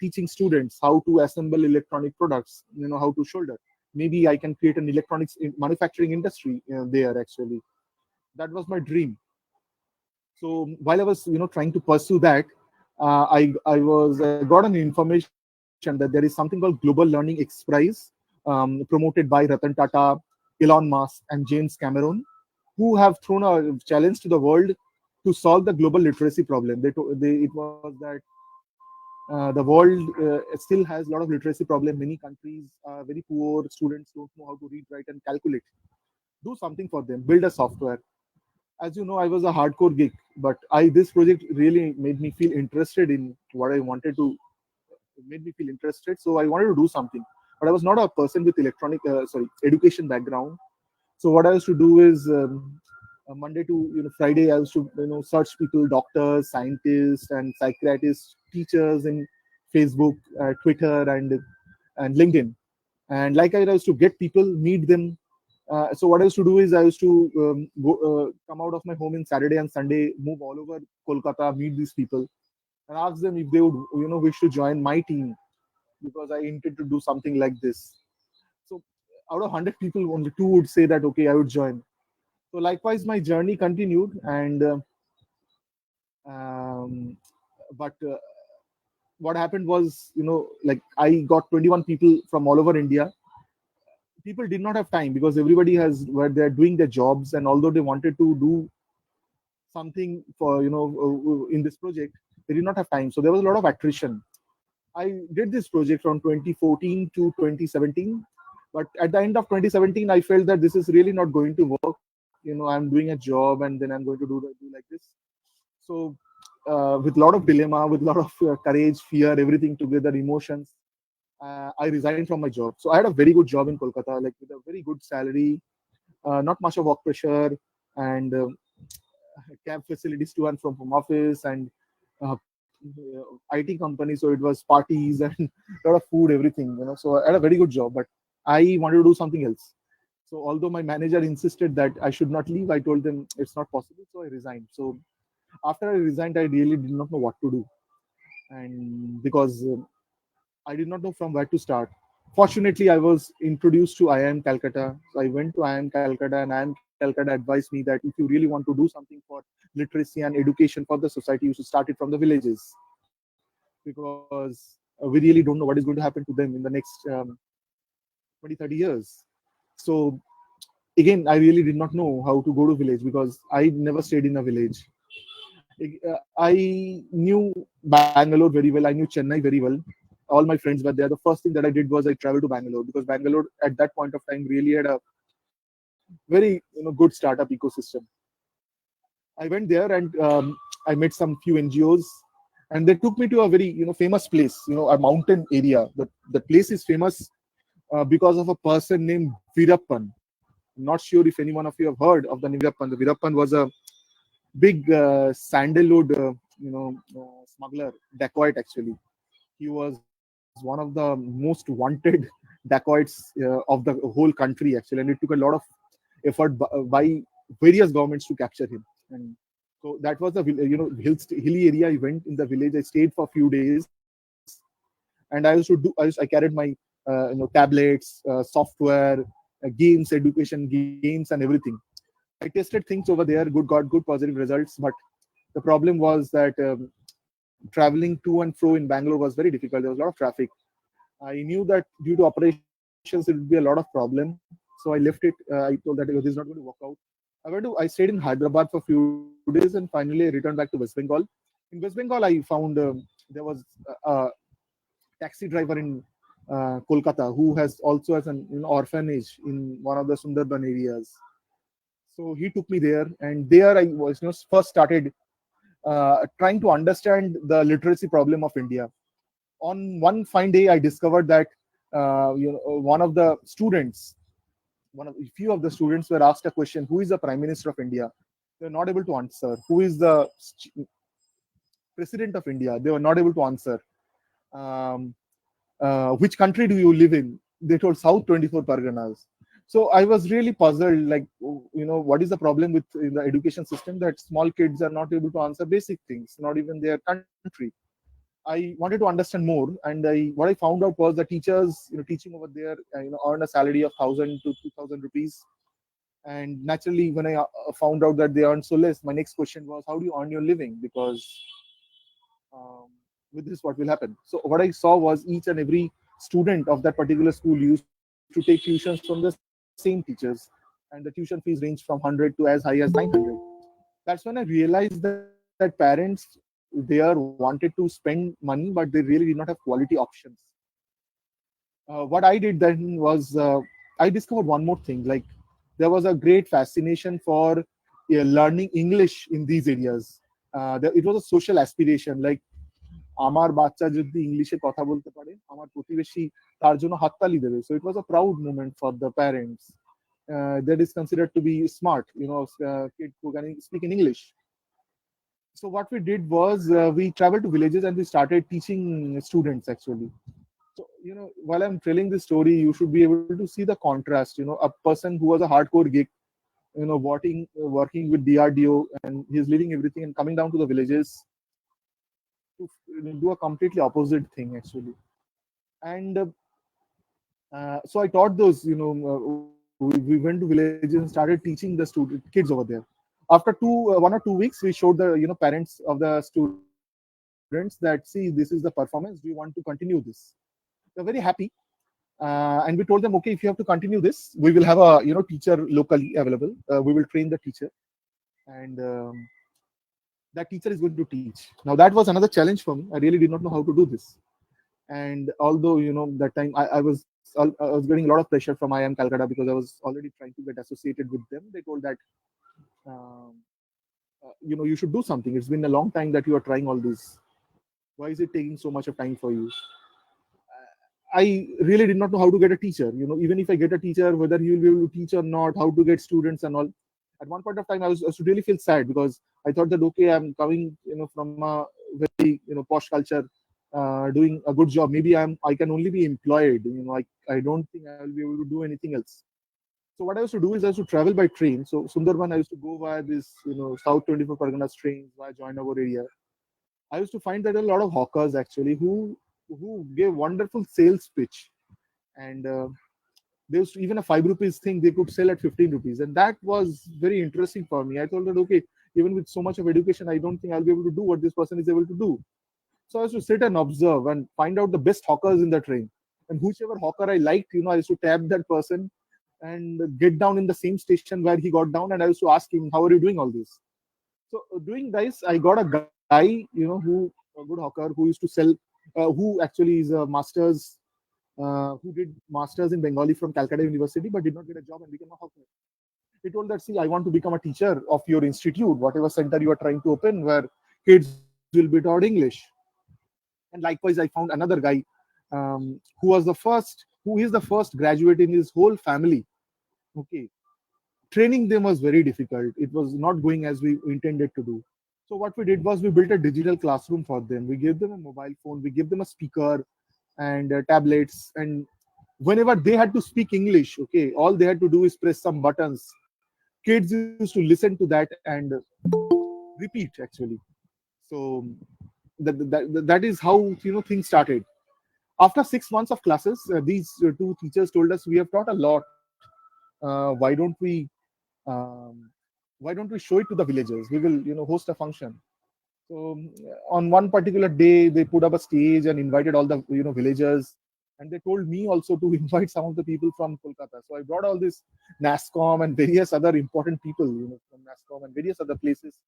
teaching students how to assemble electronic products, how to solder. Maybe I can create an electronics manufacturing industry there actually. That was my dream. So while I was, trying to pursue that, I got an information that there is something called Global Learning X Prize, promoted by Ratan Tata, Elon Musk, and James Cameron, who have thrown a challenge to the world to solve the global literacy problem. It was that the world still has a lot of literacy problem. Many countries are very poor. Students don't know how to read, write, and calculate. Do something for them. Build a software. As you know, I was a hardcore geek, but this project really made me feel interested in what I wanted to. It made me feel interested, so I wanted to do something. But I was not a person with education background. So what I used to do is Monday to Friday, I used to search people, doctors, scientists, and psychiatrists, teachers in Facebook, Twitter, and LinkedIn. And like I used to get people, meet them. So what I used to do is I used to come out of my home in Saturday and Sunday, move all over Kolkata, meet these people, and ask them if they would wish to join my team, because I intend to do something like this. So out of 100 people, only 2 would say that okay, I would join. So likewise, my journey continued, and but what happened was, like I got 21 people from all over India. People did not have time because everybody where they're doing their jobs, and although they wanted to do something for in this project, they did not have time. So there was a lot of attrition. I did this project from 2014 to 2017, but at the end of 2017, I felt that this is really not going to work. I'm doing a job and then I'm going to do like this. So with a lot of dilemma, with a lot of courage, fear, everything together, emotions, I resigned from my job. So I had a very good job in Kolkata, like with a very good salary, not much of work pressure, and cab facilities to and from office, and uh, IT company. So it was parties and a lot of food, everything, So I had a very good job, but I wanted to do something else. So although my manager insisted that I should not leave, I told them it's not possible. So I resigned. So after I resigned, I really did not know what to do. And because I did not know from where to start. Fortunately, I was introduced to IIM Calcutta. So I went to IIM Calcutta, and IIM Calcutta advised me that if you really want to do something for literacy and education for the society, you should start it from the villages, because we really don't know what is going to happen to them in the next 20, 30 years. So again, I really did not know how to go to village because I never stayed in a village. I knew Bangalore very well. I knew Chennai very well. All my friends were there. The first thing that I did was I traveled to Bangalore, because Bangalore at that point of time really had a very good startup ecosystem. I went there, and I met some few NGOs, and they took me to a very famous place, a mountain area. The place is famous because of a person named Virappan. I'm not sure if any one of you have heard of the Virappan. The Virappan was a big sandalwood smuggler, dacoit actually. He was one of the most wanted dacoits of the whole country actually, and it took a lot of effort by various governments to capture him. And so that was the hilly area. I went in the village. I stayed for a few days, and I carried my tablets, software, games, education games, and everything. I tested things over there. Got good positive results, but the problem was that traveling to and fro in Bangalore was very difficult. There was a lot of traffic. I knew that due to operations it would be a lot of problem, so I left it. I told that this is not going to work out. I stayed in Hyderabad for a few days, and finally I returned back to West Bengal. In West Bengal, I found there was a taxi driver in Kolkata who has an orphanage in one of the Sundarban areas. So he took me there, and there I was first started trying to understand the literacy problem of India. On one fine day, I discovered that one of the students, a few of the students were asked a question: "Who is the Prime Minister of India?" They were not able to answer. "Who is the President of India?" They were not able to answer. Um, which country do you live in? They told South 24 Parganas. So I was really puzzled, like, what is the problem with in the education system, that small kids are not able to answer basic things, not even their country. I wanted to understand more, and what I found out was the teachers, teaching over there, earn a salary of 1,000 to 2,000 rupees. And naturally, when I found out that they earn so less, my next question was, how do you earn your living? Because with this, what will happen? So what I saw was each and every student of that particular school used to take tuitions from the same teachers, and the tuition fees range from 100 to as high as 900. That's when I realized that parents there wanted to spend money, but they really did not have quality options. What I did then was I discovered one more thing. Like, there was a great fascination for learning English in these areas. It was a social aspiration. Like, আমার বাচ্চা যদি ইংলিশে কথা বলতে পারে, আমার প্রতিবেশী তার জন্য হাততালি দেবে. So it was a proud moment for the parents. That is considered to be smart, kid who can speak in English. So what we did was we traveled to villages and we started teaching students actually. So while I'm telling this story, you should be able to see the contrast. A person who was a hardcore geek, working with DRDO, and he's leaving everything and coming down to the villages to do a completely opposite thing actually. And so I taught those, we went to villages and started teaching the kids over there. After 1 or 2 weeks, we showed the parents of the students that, see, this is the performance. Do you want to continue this? They're very happy. And we told them, okay, if you have to continue this, we will have a teacher locally available. We will train the teacher, and that teacher is going to teach. Now that was another challenge for me. I really did not know how to do this. And although that time I was getting a lot of pressure from IIM Calcutta, because I was already trying to get associated with them. They told that you should do something. It's been a long time that you are trying all this. Why is it taking so much of time for you? I really did not know how to get a teacher. Even if I get a teacher, whether he will be able to teach or not, how to get students and all. At one point of time, I was really feel sad because I thought that okay, I'm coming, from a very posh culture, doing a good job. Maybe I can only be employed. I don't think I will be able to do anything else. So what I used to do is I used to travel by train. So Sundarban, I used to go via this, South 24 Parganas trains via Joynagar area. I used to find that a lot of hawkers actually who gave wonderful sales pitch, and they used to, even a 5 rupees thing they could sell at 15 rupees, and that was very interesting for me. I thought that okay, even with so much of education, I don't think I'll be able to do what this person is able to do. So I used to sit and observe and find out the best hawkers in the train, and whichever hawker I liked, I used to tap that person and get down in the same station where he got down, and I used to ask him, "How are you doing all this?" So doing this, I got a guy, who a good hawker who used to sell, who actually is a master's, who did masters in Bengali from Calcutta University, but did not get a job and became a hawker. He told that, see, I want to become a teacher of your institute, whatever center you are trying to open, where kids will be taught English. And likewise, I found another guy, who is the first graduate in his whole family. Okay, training them was very difficult. It was not going as we intended to do. So what we did was we built a digital classroom for them. We gave them a mobile phone, we gave them a speaker and tablets, and whenever they had to speak English, okay, all they had to do is press some buttons. Kids used to listen to that and repeat actually. So that is how things started. After 6 months of classes, these two teachers told us, we have taught a lot. Why don't we show it to the villagers? We will host a function. So on one particular day, they put up a stage and invited all the villagers, and they told me also to invite some of the people from Kolkata. So I brought all this NASCOM and various other important people, from NASCOM and various other places.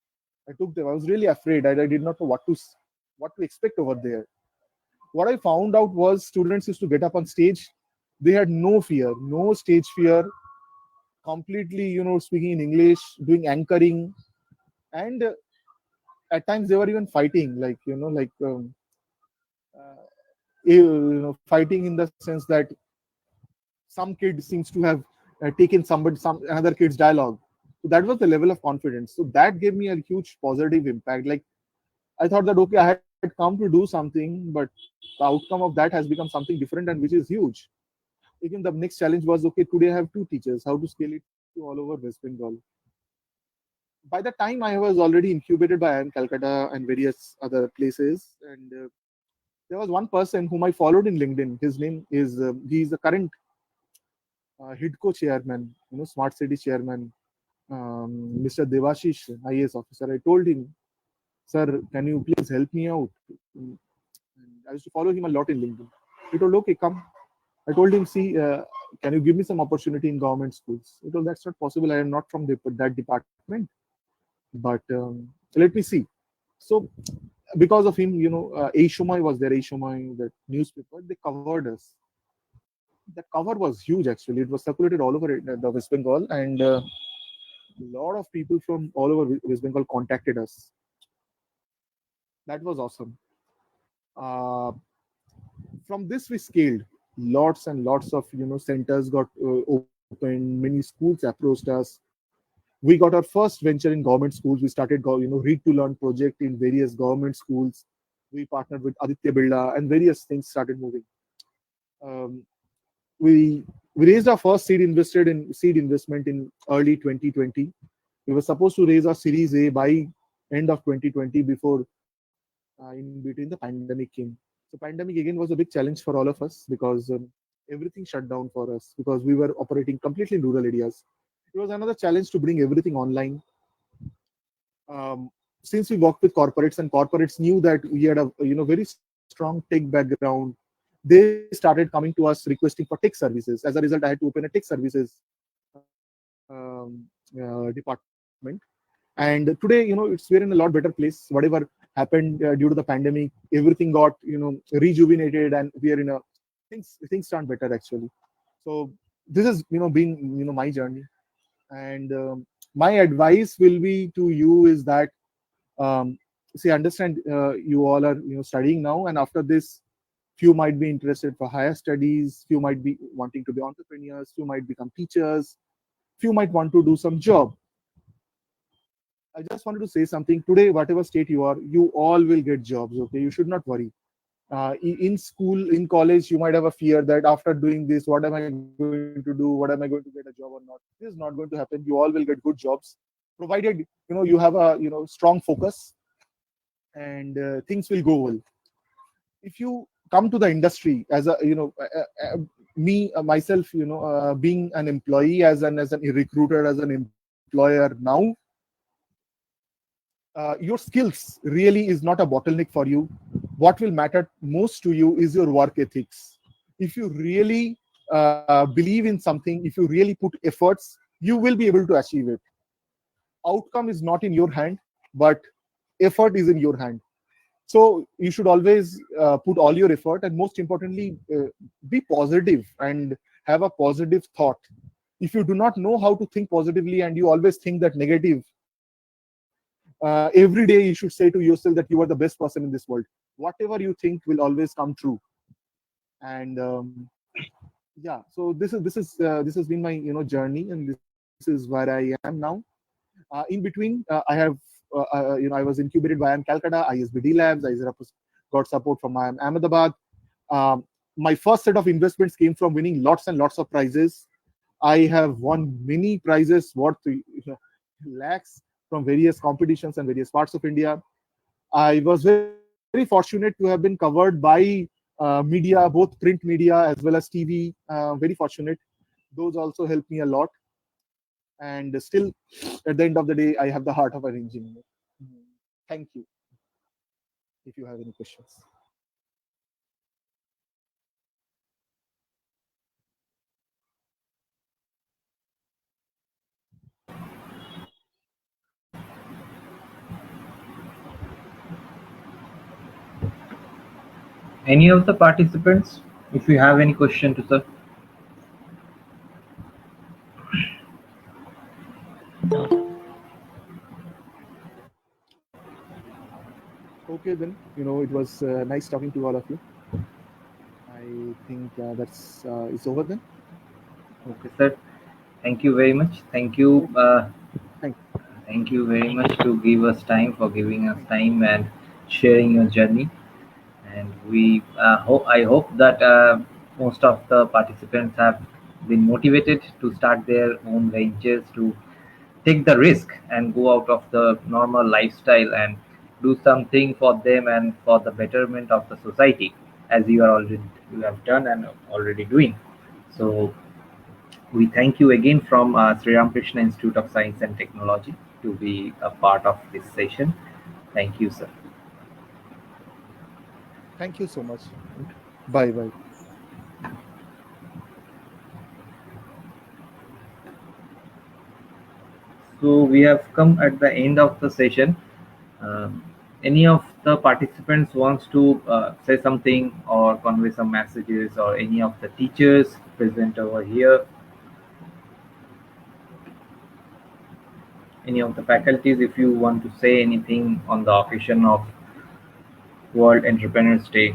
I took them. I was really afraid. I did not know what to expect over there. What I found out was students used to get up on stage. They had no fear, no stage fear, completely, speaking in English, doing anchoring, and at times they were even fighting, like fighting in the sense that some kid seems to have taken some another kid's dialogue. So that was the level of confidence. So that gave me a huge positive impact. Like I thought that okay, I had come to do something, but the outcome of that has become something different, and which is huge. Again, the next challenge was okay, today I have two teachers, how to scale it to all over West Bengal. By the time I was already incubated by IIM Calcutta and various other places, and there was one person whom I followed in LinkedIn. His name is he is the current HIDCO chairman, Smart City chairman, Mr. Devashish, IAS officer. I told him, sir, can you please help me out? And I used to follow him a lot in LinkedIn. He told, okay, come. I told him, see, can you give me some opportunity in government schools? He told, that's not possible. I am not from that department, but let me see. So because of him, Aishomai was there, Aishomai, that newspaper, they covered us. The cover was huge actually. It was circulated all over the West Bengal, and a lot of people from all over West Bengal contacted us. That was awesome. From this we scaled. Lots and lots of centers got opened. Many schools approached us. We got our first venture in government schools. We started Read to Learn project in various government schools. We partnered with Aditya Birla, and various things started moving. We raised our first seed investment in early 2020. We were supposed to raise our Series A by end of 2020, before in between the pandemic came. So pandemic again was a big challenge for all of us, because everything shut down for us, because we were operating completely in rural areas. It was another challenge to bring everything online. Since we worked with corporates, and corporates knew that we had a very strong tech background, they started coming to us requesting for tech services. As a result, I had to open a tech services department. And today, we're in a lot better place. Whatever happened due to the pandemic, everything got rejuvenated, and we are in a things turned better actually. So this is been my journey, and my advice will be to you is that see, understand you all are studying now, and after this, few might be interested for higher studies, few might be wanting to be entrepreneurs, few might become teachers, few might want to do some job. I just wanted to say something. Today, whatever state you are, you all will get jobs. Okay, you should not worry. In school, in college, you might have a fear that after doing this, what am I going to do? What am I going to get a job or not? This is not going to happen. You all will get good jobs, provided you have a strong focus, and things will go well. If you come to the industry as a me myself, being an employee, as a recruiter, as an employer now, your skills really is not a bottleneck for you. What will matter most to you is your work ethics. If you really believe in something, if you really put efforts, you will be able to achieve it. Outcome is not in your hand, but effort is in your hand. So you should always put all your effort, and most importantly, be positive and have a positive thought. If you do not know how to think positively and you always think that negative, every day you should say to yourself that you are the best person in this world. Whatever you think will always come true. And yeah, so this has been my journey, and this is where I am now. In between, I have I was incubated by IIM Calcutta, ISBD Labs. I got support from IIM Ahmedabad. My first set of investments came from winning lots and lots of prizes. I have won many prizes worth lakhs from various competitions and various parts of India. I was very, very fortunate to have been covered by media, both print media as well as TV. Very fortunate. Those also helped me a lot. And still, at the end of the day, I have the heart of an engineer. Thank you. If you have any questions. Any of the participants, if you have any question to sir? Okay, then, it was nice talking to all of you. I think that's it's over then. Okay, sir. Thank you very much. Thank you. Thank you very much to give us time, for giving us time and sharing your journey. And we I hope that most of the participants have been motivated to start their own ventures, to take the risk and go out of the normal lifestyle and do something for them and for the betterment of the society, as you have done and already doing. So we thank you again from Sri Ramakrishna Institute of Science and Technology to be a part of this session. Thank you, sir. Thank you so much. Bye. So we have come at the end of the session. Any of the participants wants to say something or convey some messages, or any of the teachers present over here? Any of the faculties, if you want to say anything on the occasion of World Entrepreneurs Day?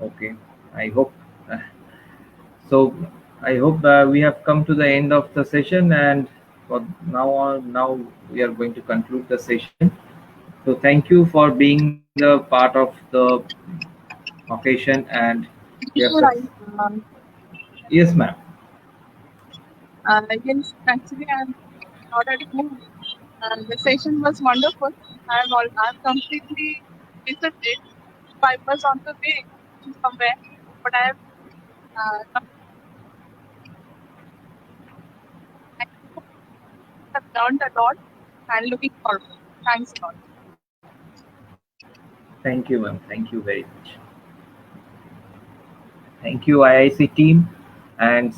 Okay, I hope so. I hope we have come to the end of the session, and for now we are going to conclude the session. So thank you for being the part of the occasion. And yes, yes, ma'am. Yes, actually, I'm not at home. The session was wonderful. I'm completely missed it. I was on the way to somewhere, but I have learned a lot and looking forward. Thanks a lot. Thank you, ma'am. Thank you very much. Thank you, IIC team, and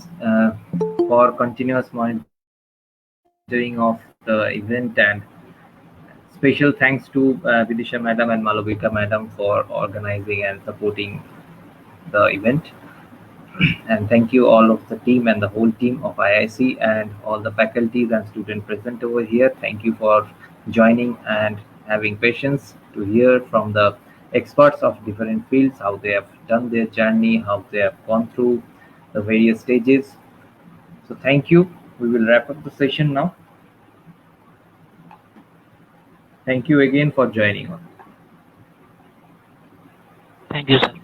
for continuous monitoring of the event, and special thanks to Vidisha madam and Malavika madam for organizing and supporting the event. And thank you all of the team and the whole team of IIC and all the faculties and students present over here. Thank you for joining and having patience to hear from the experts of different fields how they have done their journey, how they have gone through the various stages. So thank you. We will wrap up the session now. Thank you again for joining us. Thank you, sir.